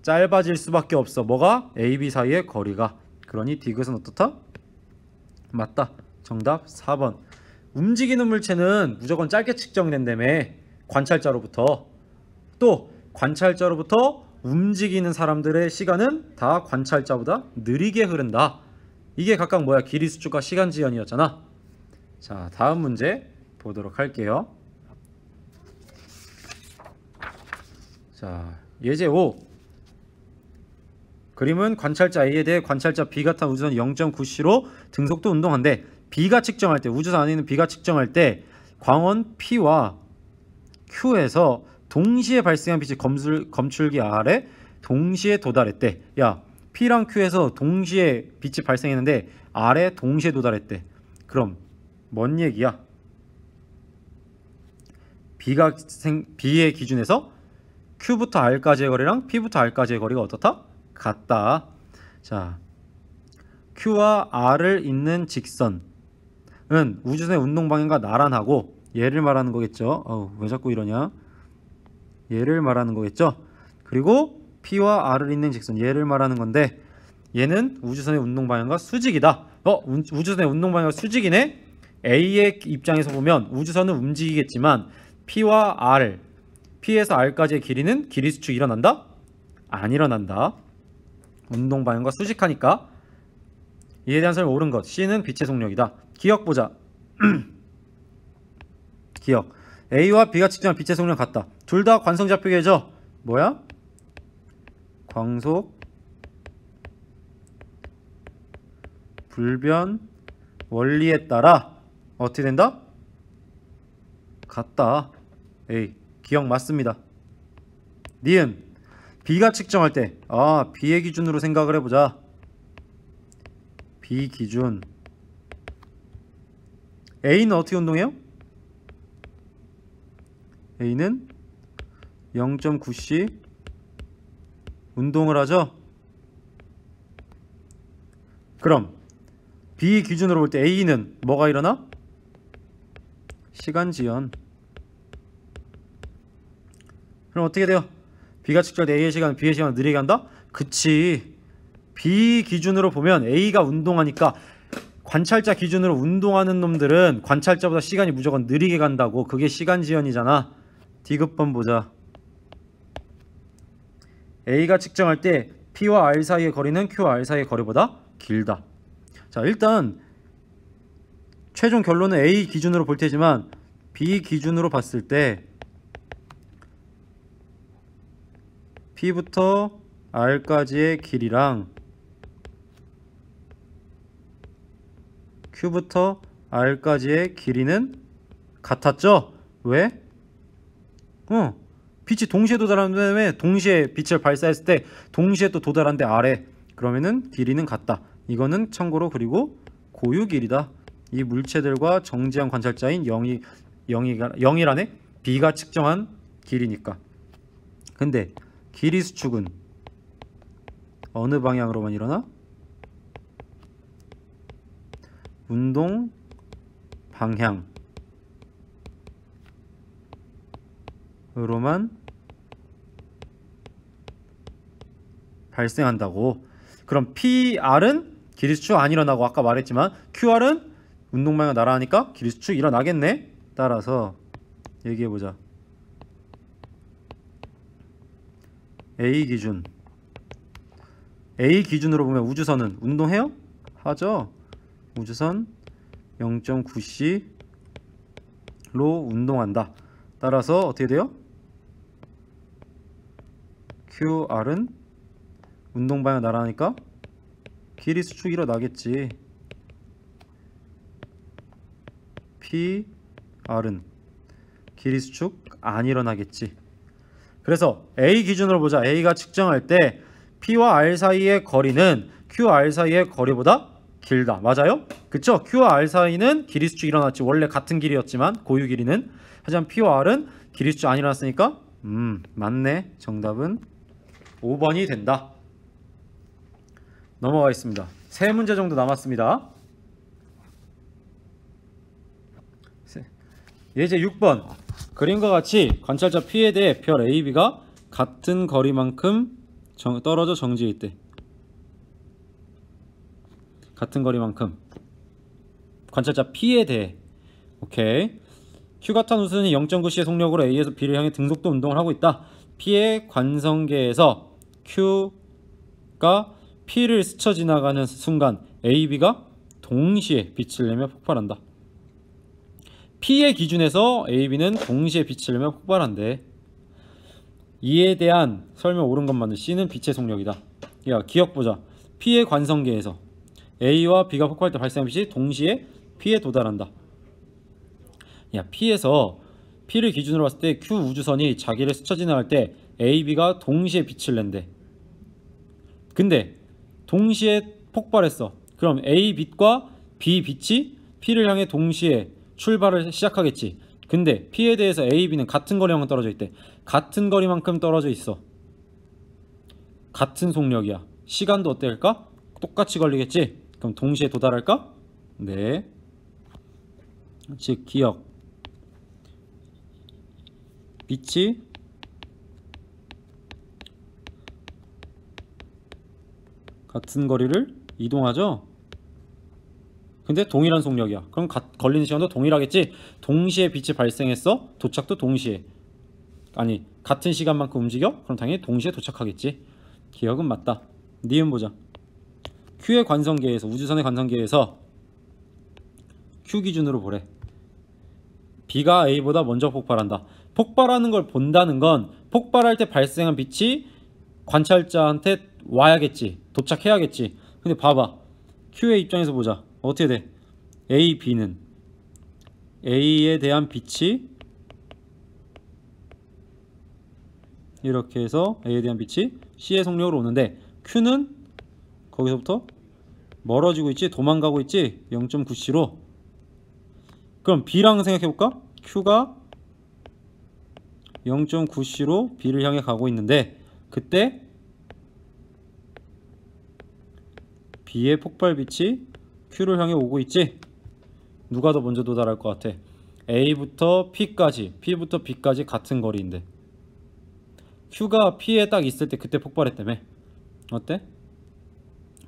짧아질 수밖에 없어. 뭐가? A, B 사이의 거리가. 그러니 디귿은 어떻다? 맞다. 정답 4번. 움직이는 물체는 무조건 짧게 측정된다며. 관찰자로부터. 또 관찰자로부터 움직이는 사람들의 시간은 다 관찰자보다 느리게 흐른다. 이게 각각 뭐야? 길이 수축과 시간 지연이었잖아. 자, 다음 문제 보도록 할게요. 자, 예제 5. 그림은 관찰자 A에 대해 관찰자 B가 탄 우주선 0.9c로 등속도 운동한데, B가 측정할 때, 우주선 안에 있는 B가 측정할 때 광원 P와 Q에서 동시에 발생한 빛이 검출기 R에 동시에 도달했대. 야, P랑 Q에서 동시에 빛이 발생했는데 R에 동시에 도달했대. 그럼 뭔 얘기야? B의 기준에서 Q부터 R까지의 거리랑 P부터 R까지의 거리가 어떻다? 같다. 자, Q와 R을 잇는 직선은 우주선의 운동 방향과 나란하고, 얘를 말하는 거겠죠. 왜 자꾸 이러냐? 얘를 말하는 거겠죠. 그리고 P와 R을 잇는 직선, 얘를 말하는 건데, 얘는 우주선의 운동 방향과 수직이다. 우주선의 운동 방향과 수직이네. A의 입장에서 보면 우주선은 움직이겠지만 P와 R, P에서 R까지의 길이는 길이 수축이 일어난다? 안 일어난다. 운동 방향과 수직하니까. 이에 대한 설명 옳은 것. C는 빛의 속력이다. 기억 보자. 기억. A와 B가 측정한 빛의 속력 같다. 둘 다 관성 좌표계죠. 뭐야? 광속 불변 원리에 따라 어떻게 된다? 같다. A. 기억 맞습니다. 니은. B가 측정할 때, B의 기준으로 생각을 해보자. B 기준. A는 어떻게 운동해요? A는 0.9c 운동을 하죠. 그럼 B 기준으로 볼 때 A는 뭐가 일어나? 시간 지연. 그럼 어떻게 돼요? B가 측정할 때 A의 시간, B의 시간을 느리게 한다? 그치. B 기준으로 보면 A가 운동하니까 관찰자 기준으로 운동하는 놈들은 관찰자보다 시간이 무조건 느리게 간다고. 그게 시간 지연이잖아. 디귿번 보자. A가 측정할 때 P와 R 사이의 거리는 Q와 R 사이의 거리보다 길다. 자, 일단 최종 결론은 A 기준으로 볼 테지만 B 기준으로 봤을 때 P부터 R까지의 길이랑 Q부터 R까지의 길이는 같았죠? 왜? 빛이 동시에 도달하는데 동시에 빛을 발사했을 때 동시에 또 도달하는데 R에, 그러면은 길이는 같다. 이거는 참고로 그리고 고유 길이다. 이 물체들과 정지한 관찰자인 영이란에 B가 측정한 길이니까. 근데 길이 수축은 어느 방향으로만 일어나? 운동 방향으로만 발생한다고. 그럼 PR은 기립수축 안 일어나고 아까 말했지만 QR은 운동 방향 날아가니까 기립수축 일어나겠네. 따라서 얘기해보자. A 기준으로 보면 우주선은 운동해요? 하죠. 우주선 0.9C로 운동한다. 따라서 어떻게 돼요? QR은 운동 방향 날아가니까 길이 수축 일어나겠지. PR은 길이 수축 안 일어나겠지. 그래서 A 기준으로 보자. A가 측정할 때 P와 R 사이의 거리는 QR 사이의 거리보다 길다. 맞아요? 그쵸? Q와 R 사이는 길이 수축 일어났지. 원래 같은 길이었지만 고유 길이는. 하지만 P와 R은 길이 수축 안 일어났으니까 맞네. 정답은 5번이 된다. 넘어가겠습니다. 3문제 정도 남았습니다. 예제 6번. 그림과 같이 관찰자 P에 대해 별 AB가 같은 거리만큼 떨어져 정지해 있대. 같은 거리만큼 관찰자 P에 대해. 오케이. Q가 탄 우선이 0.9C의 속력으로 A에서 B를 향해 등속도 운동을 하고 있다. P의 관성계에서 Q가 P를 스쳐 지나가는 순간 AB가 동시에 빛을 내며 폭발한다. P의 기준에서 AB는 동시에 빛을 내며 폭발한대. 이에 대한 설명 옳은 것만은 C는 빛의 속력이다. 야, 기억 보자. P의 관성계에서 A와 B가 폭발할 때 발생한 빛이 동시에 P에 도달한다. 야, P를 기준으로 봤을 때 Q 우주선이 자기를 스쳐 지나갈 때 AB가 동시에 빛을 낸대. 근데 동시에 폭발했어. 그럼 A 빛과 B 빛이 P를 향해 동시에 출발을 시작하겠지. 근데 P에 대해서 A, B는 같은 거리만큼 떨어져 있대. 같은 거리만큼 떨어져 있어. 같은 속력이야. 시간도 어떨까? 똑같이 걸리겠지? 그럼 동시에 도달할까? 네. 즉 기억. 빛이 같은 거리를 이동하죠? 근데 동일한 속력이야. 그럼 걸리는 시간도 동일하겠지? 동시에 빛이 발생했어? 도착도 동시에. 아니, 같은 시간만큼 움직여? 그럼 당연히 동시에 도착하겠지. 기억은 맞다. 니은 보자. Q의 관성계에서, 우주선의 관성계에서 Q 기준으로 보래. B가 A보다 먼저 폭발한다. 폭발하는 걸 본다는 건 폭발할 때 발생한 빛이 관찰자한테 와야겠지. 도착해야겠지. 근데 봐봐. Q의 입장에서 보자. 어떻게 돼? A, B는 A에 대한 빛이 이렇게 해서 A에 대한 빛이 C의 속력으로 오는데 Q는 거기서부터 멀어지고 있지? 도망가고 있지? 0.9C로. 그럼 B랑 생각해볼까? Q가 0.9C로 B를 향해 가고 있는데 그때 B의 폭발빛이 Q를 향해 오고 있지? 누가 더 먼저 도달할 것 같아? A부터 P까지, P부터 B까지 같은 거리인데 Q가 P에 딱 있을 때 그때 폭발했다며. 어때?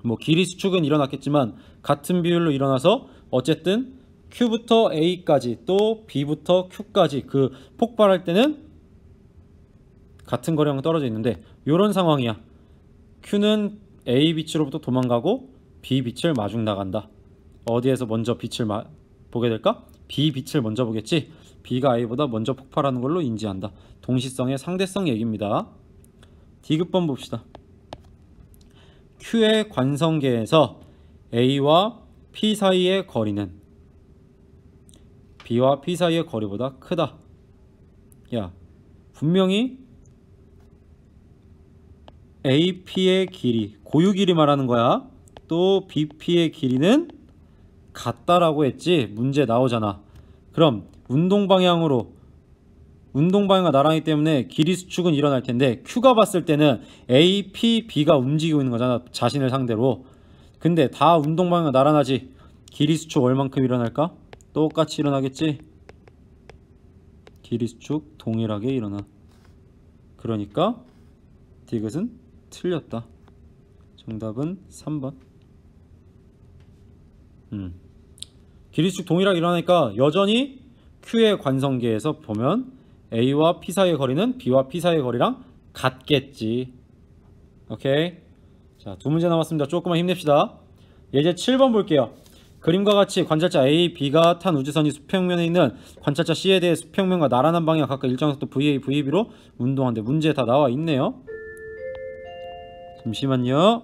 뭐 길이 수축은 일어났겠지만 같은 비율로 일어나서 어쨌든 Q부터 A까지 또 B부터 Q까지 그 폭발할 때는 같은 거리랑 떨어져 있는데 요런 상황이야. Q는 A 빛으로부터 도망가고 B 빛을 마중 나간다. 어디에서 먼저 빛을 보게 될까? B 빛을 먼저 보겠지. B가 A보다 먼저 폭발하는 걸로 인지한다. 동시성의 상대성 얘기입니다. D급번 봅시다. Q의 관성계에서 A와 P 사이의 거리는 B와 P 사이의 거리보다 크다. 야, 분명히 AP의 길이, 고유 길이 말하는 거야. 또 BP의 길이는 같다라고 했지. 문제 나오잖아. 그럼 운동 방향으로 운동 방향과 나란히 때문에 길이 수축은 일어날 텐데 Q가 봤을 때는 A, P, B가 움직이고 있는 거잖아. 자신을 상대로. 근데 다 운동 방향과 나란하지. 길이 수축 얼만큼 일어날까? 똑같이 일어나겠지? 길이 수축 동일하게 일어나. 그러니까 디귿은 틀렸다. 정답은 3번. 길이 수축 동일하게 일어나니까 여전히 Q의 관성계에서 보면 A와 P 사이의 거리는 B와 P 사이의 거리랑 같겠지. 오케이. 자, 두 문제 남았습니다. 조금만 힘냅시다. 예제 7번 볼게요. 그림과 같이 관찰자 A, B가 탄 우주선이 수평면에 있는 관찰자 C에 대해 수평면과 나란한 방향 각각 일정 속도 VA, VB로 운동하는데 문제에 다 나와 있네요. 잠시만요.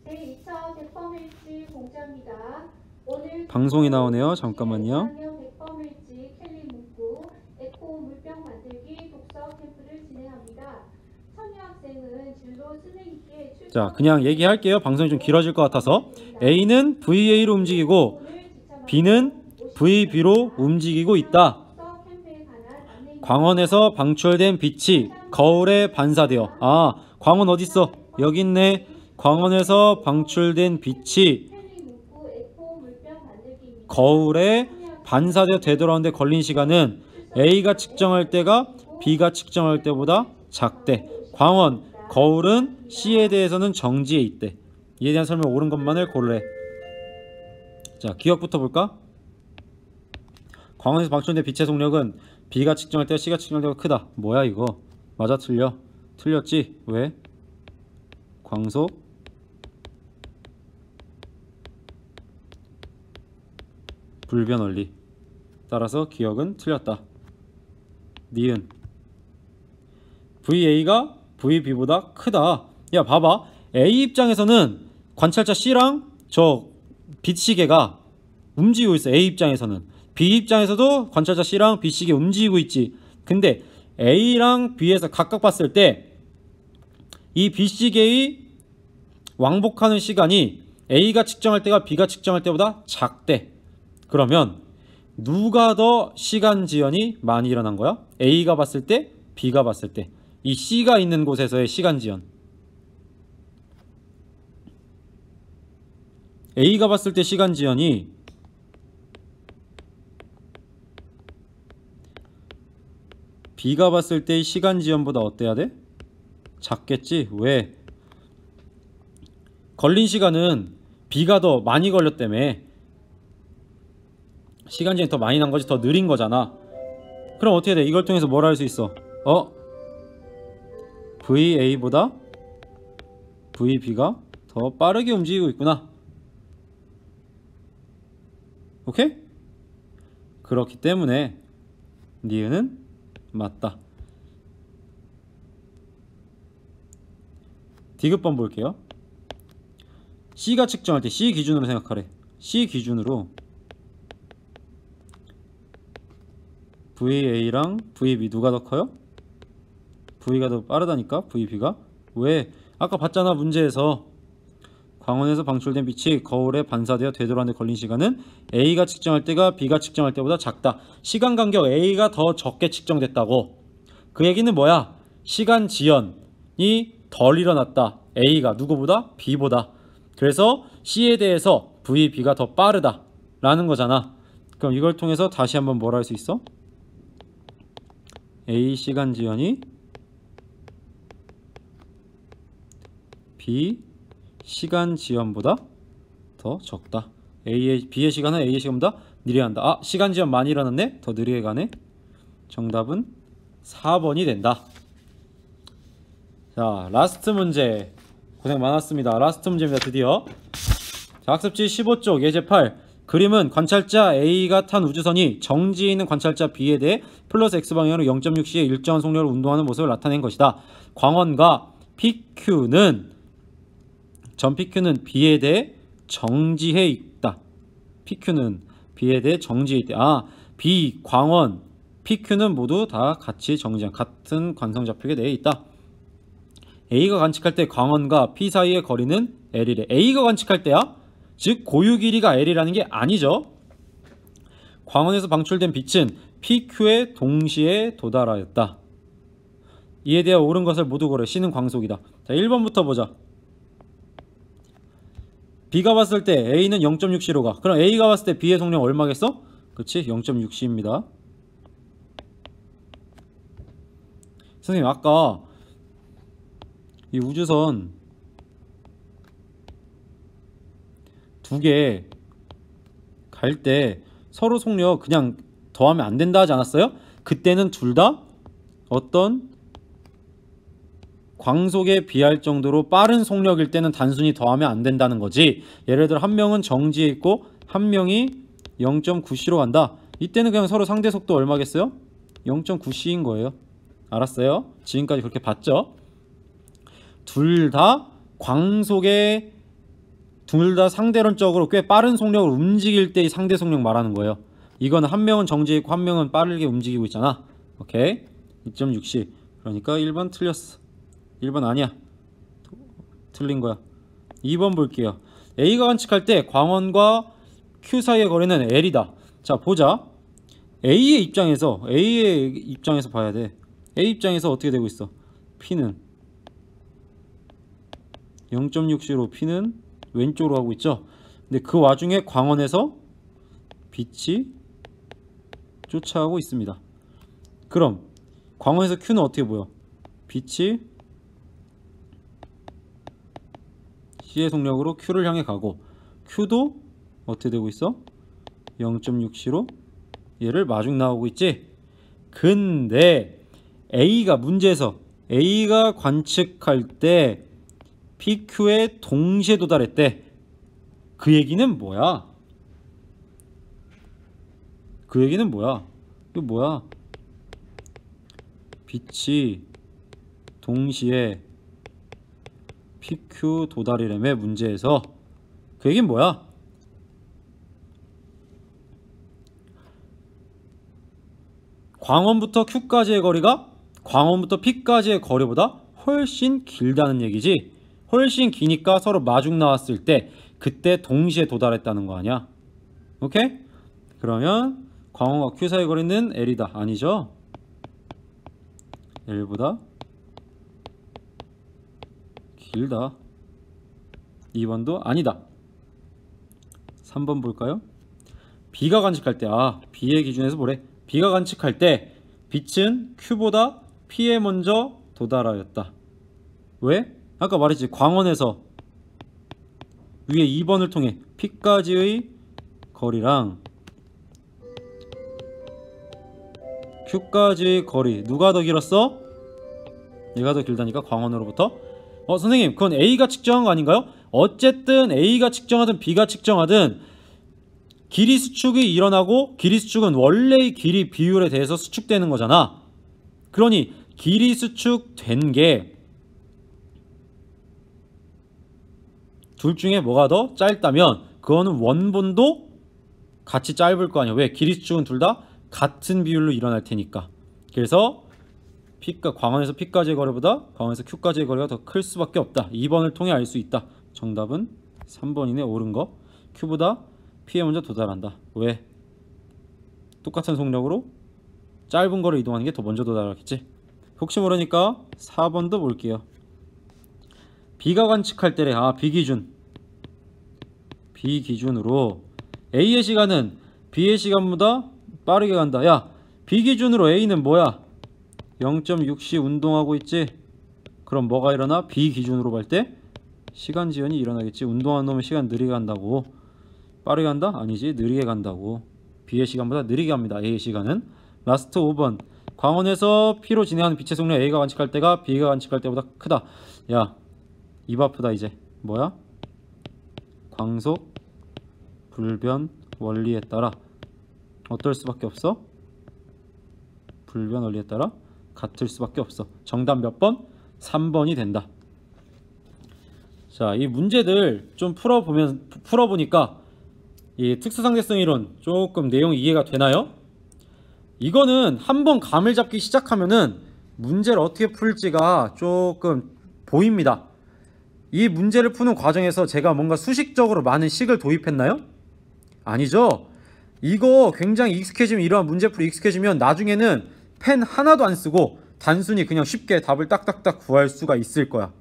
제2차 백범일지 공짜입니다. 오늘 방송이 나오네요. 잠깐만요. 백범일지 켈리 문구 에코 물병 만들기 독서 캠프를 진행합니다. 참여 학생은 진로 스낵에 자, 그냥 얘기할게요. 방송이 좀 길어질 것 같아서. A는 VA로 움직이고 B는 VB로 움직이고 있다. 광원에서 방출된 빛이 거울에 반사되어. 아, 광원 어딨어? 여기 있네. 광원에서 방출된 빛이 거울에 반사되어 되돌아오는데 걸린 시간은 A가 측정할 때가 B가 측정할 때보다 작대. 광원, 거울은 C에 대해서는 정지해 있대. 이에 대한 설명 옳은 것만을 고르래. 자, 기억부터 볼까? 광원에서 방출된 빛의 속력은 B가 측정할 때와 C가 측정할 때가 크다. 뭐야 이거? 맞아 틀려? 틀렸지? 왜? 광속 불변 원리. 따라서 기억은 틀렸다. 니은 VA가 VB보다 크다. 야, 봐봐. A 입장에서는 관찰자 C랑 저 빛시계가 움직이고 있어. A 입장에서는. B 입장에서도 관찰자 C랑 빛시계 움직이고 있지. 근데 A랑 B에서 각각 봤을 때 이 빛시계의 왕복하는 시간이 A가 측정할 때가 B가 측정할 때보다 작대. 그러면 누가 더 시간 지연이 많이 일어난 거야? A가 봤을 때, B가 봤을 때. 이 C가 있는 곳에서의 시간 지연. A가 봤을 때 시간 지연이 B가 봤을 때의 시간 지연보다 어때야 돼? 작겠지? 왜? 걸린 시간은 B가 더 많이 걸렸다며. 시간 지연이 더 많이 난 거지, 더 느린 거잖아. 그럼 어떻게 돼? 이걸 통해서 뭘 할 수 있어? VA보다 VB가 더 빠르게 움직이고 있구나. 오케이? 그렇기 때문에 니은은 맞다. 디귿번 볼게요. C가 측정할 때 C 기준으로 생각하래. C 기준으로 VA랑 VB 누가 더 커요? V가 더 빠르다니까. VB가. 왜? 아까 봤잖아 문제에서. 광원에서 방출된 빛이 거울에 반사되어 되돌아오는데 걸린 시간은 A가 측정할 때가 B가 측정할 때보다 작다. 시간 간격 A가 더 적게 측정됐다고. 그 얘기는 뭐야? 시간 지연이 덜 일어났다. A가 누구보다? B보다. 그래서 C에 대해서 VB가 더 빠르다 라는 거잖아. 그럼 이걸 통해서 다시 한번 뭘 할 수 있어? A 시간 지연이 B 시간 지연보다 더 적다. B의 시간은 A의 시간보다 느리게 간다. 아, 시간 지연 많이 일어났네? 더 느리게 가네? 정답은 4번이 된다. 자, 라스트 문제. 고생 많았습니다. 라스트 문제입니다. 드디어. 자, 학습지 15쪽 예제 8. 그림은 관찰자 A가 탄 우주선이 정지해 있는 관찰자 B에 대해 플러스 X방향으로 0.6C의 일정한 속력으로 운동하는 모습을 나타낸 것이다. 광원과 PQ는 전 PQ는 B에 대해 정지해 있다. PQ는 B에 대해 정지해 있다. 아, B, 광원, PQ는 모두 다 같이 정지한 같은 관성좌표계 내에 있다. A가 관측할 때 광원과 P 사이의 거리는 L이래. A가 관측할 때야? 즉 고유 길이가 L이라는 게 아니죠. 광원에서 방출된 빛은 PQ에 동시에 도달하였다. 이에 대해 옳은 것을 모두 고래. C는 광속이다. 자, 1번부터 보자. B가 봤을 때 A는 0.6C로 가. 그럼 A가 봤을 때 B의 속력 얼마겠어? 그치? 0.6C입니다. 선생님 아까 이 우주선 두 개 갈 때 서로 속력 그냥 더하면 안 된다 하지 않았어요? 그때는 둘 다 어떤 광속에 비할 정도로 빠른 속력일 때는 단순히 더하면 안 된다는 거지. 예를 들어 한 명은 정지에 있고 한 명이 0.9C로 간다. 이때는 그냥 서로 상대 속도 얼마겠어요? 0.9C인 거예요. 알았어요? 지금까지 그렇게 봤죠? 둘 다 광속에 둘 다 상대론적으로 꽤 빠른 속력을 움직일 때의 상대 속력 말하는 거예요. 이거는 한 명은 정지해 있고 한 명은 빠르게 움직이고 있잖아. 오케이? 2.6C. 그러니까 1번 틀렸어. 1번 아니야. 틀린 거야. 2번 볼게요. A가 관측할 때 광원과 Q 사이의 거리는 L이다. 자, 보자. A의 입장에서 봐야 돼. A 입장에서 어떻게 되고 있어? P는 0.6C로 P는 왼쪽으로 가고 있죠. 근데 그 와중에 광원에서 빛이 쫓아가고 있습니다. 그럼 광원에서 Q는 어떻게 보여? 빛이 C의 속력으로 Q를 향해 가고 Q도 어떻게 되고 있어? 0.6C로 얘를 마중 나오고 있지. 근데 A가 문제에서 A가 관측할 때 PQ에 동시에 도달했대. 그 얘기는 뭐야? 그 얘기는 뭐야? 이거 뭐야? 빛이 동시에 PQ 도달이라며 문제에서. 그 얘기는 뭐야? 광원부터 Q까지의 거리가 광원부터 P까지의 거리보다 훨씬 길다는 얘기지. 훨씬 기니까 서로 마중 나왔을 때 그때 동시에 도달했다는 거 아니야? 오케이? 그러면 광원과 Q 사이 거리는 L이다. 아니죠? L보다 길다. 2번도 아니다. 3번 볼까요? B가 관측할 때 B의 기준에서 뭐래? B가 관측할 때 빛은 Q보다 P에 먼저 도달하였다. 왜? 아까 말했지. 광원에서 위에 2번을 통해 P까지의 거리랑 Q까지의 거리 누가 더 길었어? 얘가 더 길다니까 광원으로부터. 선생님 그건 A가 측정한 거 아닌가요? 어쨌든 A가 측정하든 B가 측정하든 길이 수축이 일어나고 길이 수축은 원래의 길이 비율에 대해서 수축되는 거잖아. 그러니 길이 수축된 게 둘 중에 뭐가 더 짧다면 그거는 원본도 같이 짧을 거 아니야. 왜? 길이 수축은 둘 다 같은 비율로 일어날 테니까. 그래서 광원에서 P까지의 거리보다 광원에서 Q까지의 거리가 더 클 수밖에 없다. 2번을 통해 알 수 있다. 정답은 3번이네. 옳은 거. Q보다 P에 먼저 도달한다. 왜? 똑같은 속력으로 짧은 거를 이동하는 게 더 먼저 도달하겠지. 혹시 모르니까 4번도 볼게요. B가 관측할 때래. B 기준으로 A의 시간은 B의 시간보다 빠르게 간다. 야, B 기준으로 A는 뭐야? 0.6C 운동하고 있지? 그럼 뭐가 일어나? B 기준으로 볼 때 시간 지연이 일어나겠지. 운동하는 놈은 시간 느리게 간다고. 빠르게 간다? 아니지. 느리게 간다고. B의 시간보다 느리게 갑니다. A의 시간은. 라스트 5번. 광원에서 P로 진행하는 빛의 속력 A가 관측할 때가 B가 관측할 때보다 크다. 야, 입 아프다 이제. 뭐야? 광속 불변 원리에 따라 어떨 수밖에 없어? 불변 원리에 따라 같을 수밖에 없어. 정답 몇 번? 3번이 된다. 자, 이 문제들 좀 풀어보니까 이 특수상대성 이론 조금 내용이 이해가 되나요? 이거는 한번 감을 잡기 시작하면은 문제를 어떻게 풀지가 조금 보입니다. 이 문제를 푸는 과정에서 제가 뭔가 수식적으로 많은 식을 도입했나요? 아니죠. 이거 굉장히 익숙해지면, 이러한 문제풀이 익숙해지면 나중에는 펜 하나도 안 쓰고 단순히 그냥 쉽게 답을 딱딱딱 구할 수가 있을 거야.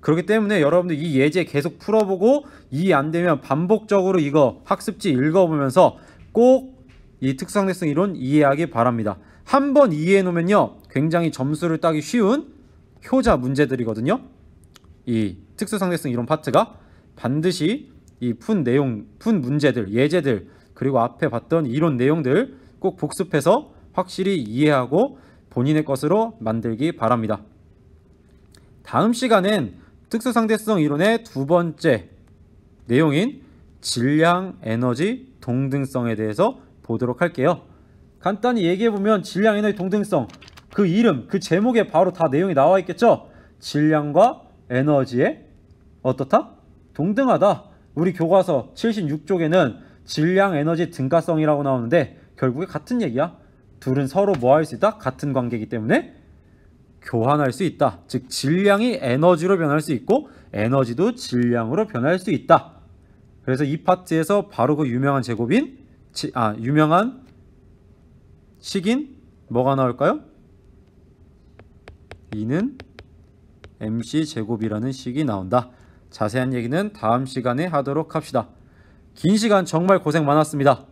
그렇기 때문에 여러분들 이 예제 계속 풀어보고 이해 안 되면 반복적으로 이거 학습지 읽어보면서 꼭 이 특수상대성 이론 이해하기 바랍니다. 한번 이해해 놓으면요 굉장히 점수를 따기 쉬운 효자 문제들이거든요. 이 특수상대성 이론 파트가 반드시 이 푼 내용, 푼 문제들, 예제들, 그리고 앞에 봤던 이론 내용들 꼭 복습해서 확실히 이해하고 본인의 것으로 만들기 바랍니다. 다음 시간엔 특수상대성 이론의 두 번째 내용인 질량, 에너지, 동등성에 대해서 보도록 할게요. 간단히 얘기해보면 질량, 에너지, 동등성, 그 이름, 그 제목에 바로 다 내용이 나와 있겠죠? 질량과 에너지의 어떻다? 동등하다. 우리 교과서 76쪽에는 질량, 에너지, 등가성이라고 나오는데 결국에 같은 얘기야. 둘은 서로 뭐 할 수 있다? 같은 관계이기 때문에 교환할 수 있다. 즉 질량이 에너지로 변할 수 있고 에너지도 질량으로 변할 수 있다. 그래서 이 파트에서 바로 그 유명한 제곱인 유명한 식인 뭐가 나올까요? E는 MC 제곱이라는 식이 나온다. 자세한 얘기는 다음 시간에 하도록 합시다. 긴 시간 정말 고생 많았습니다.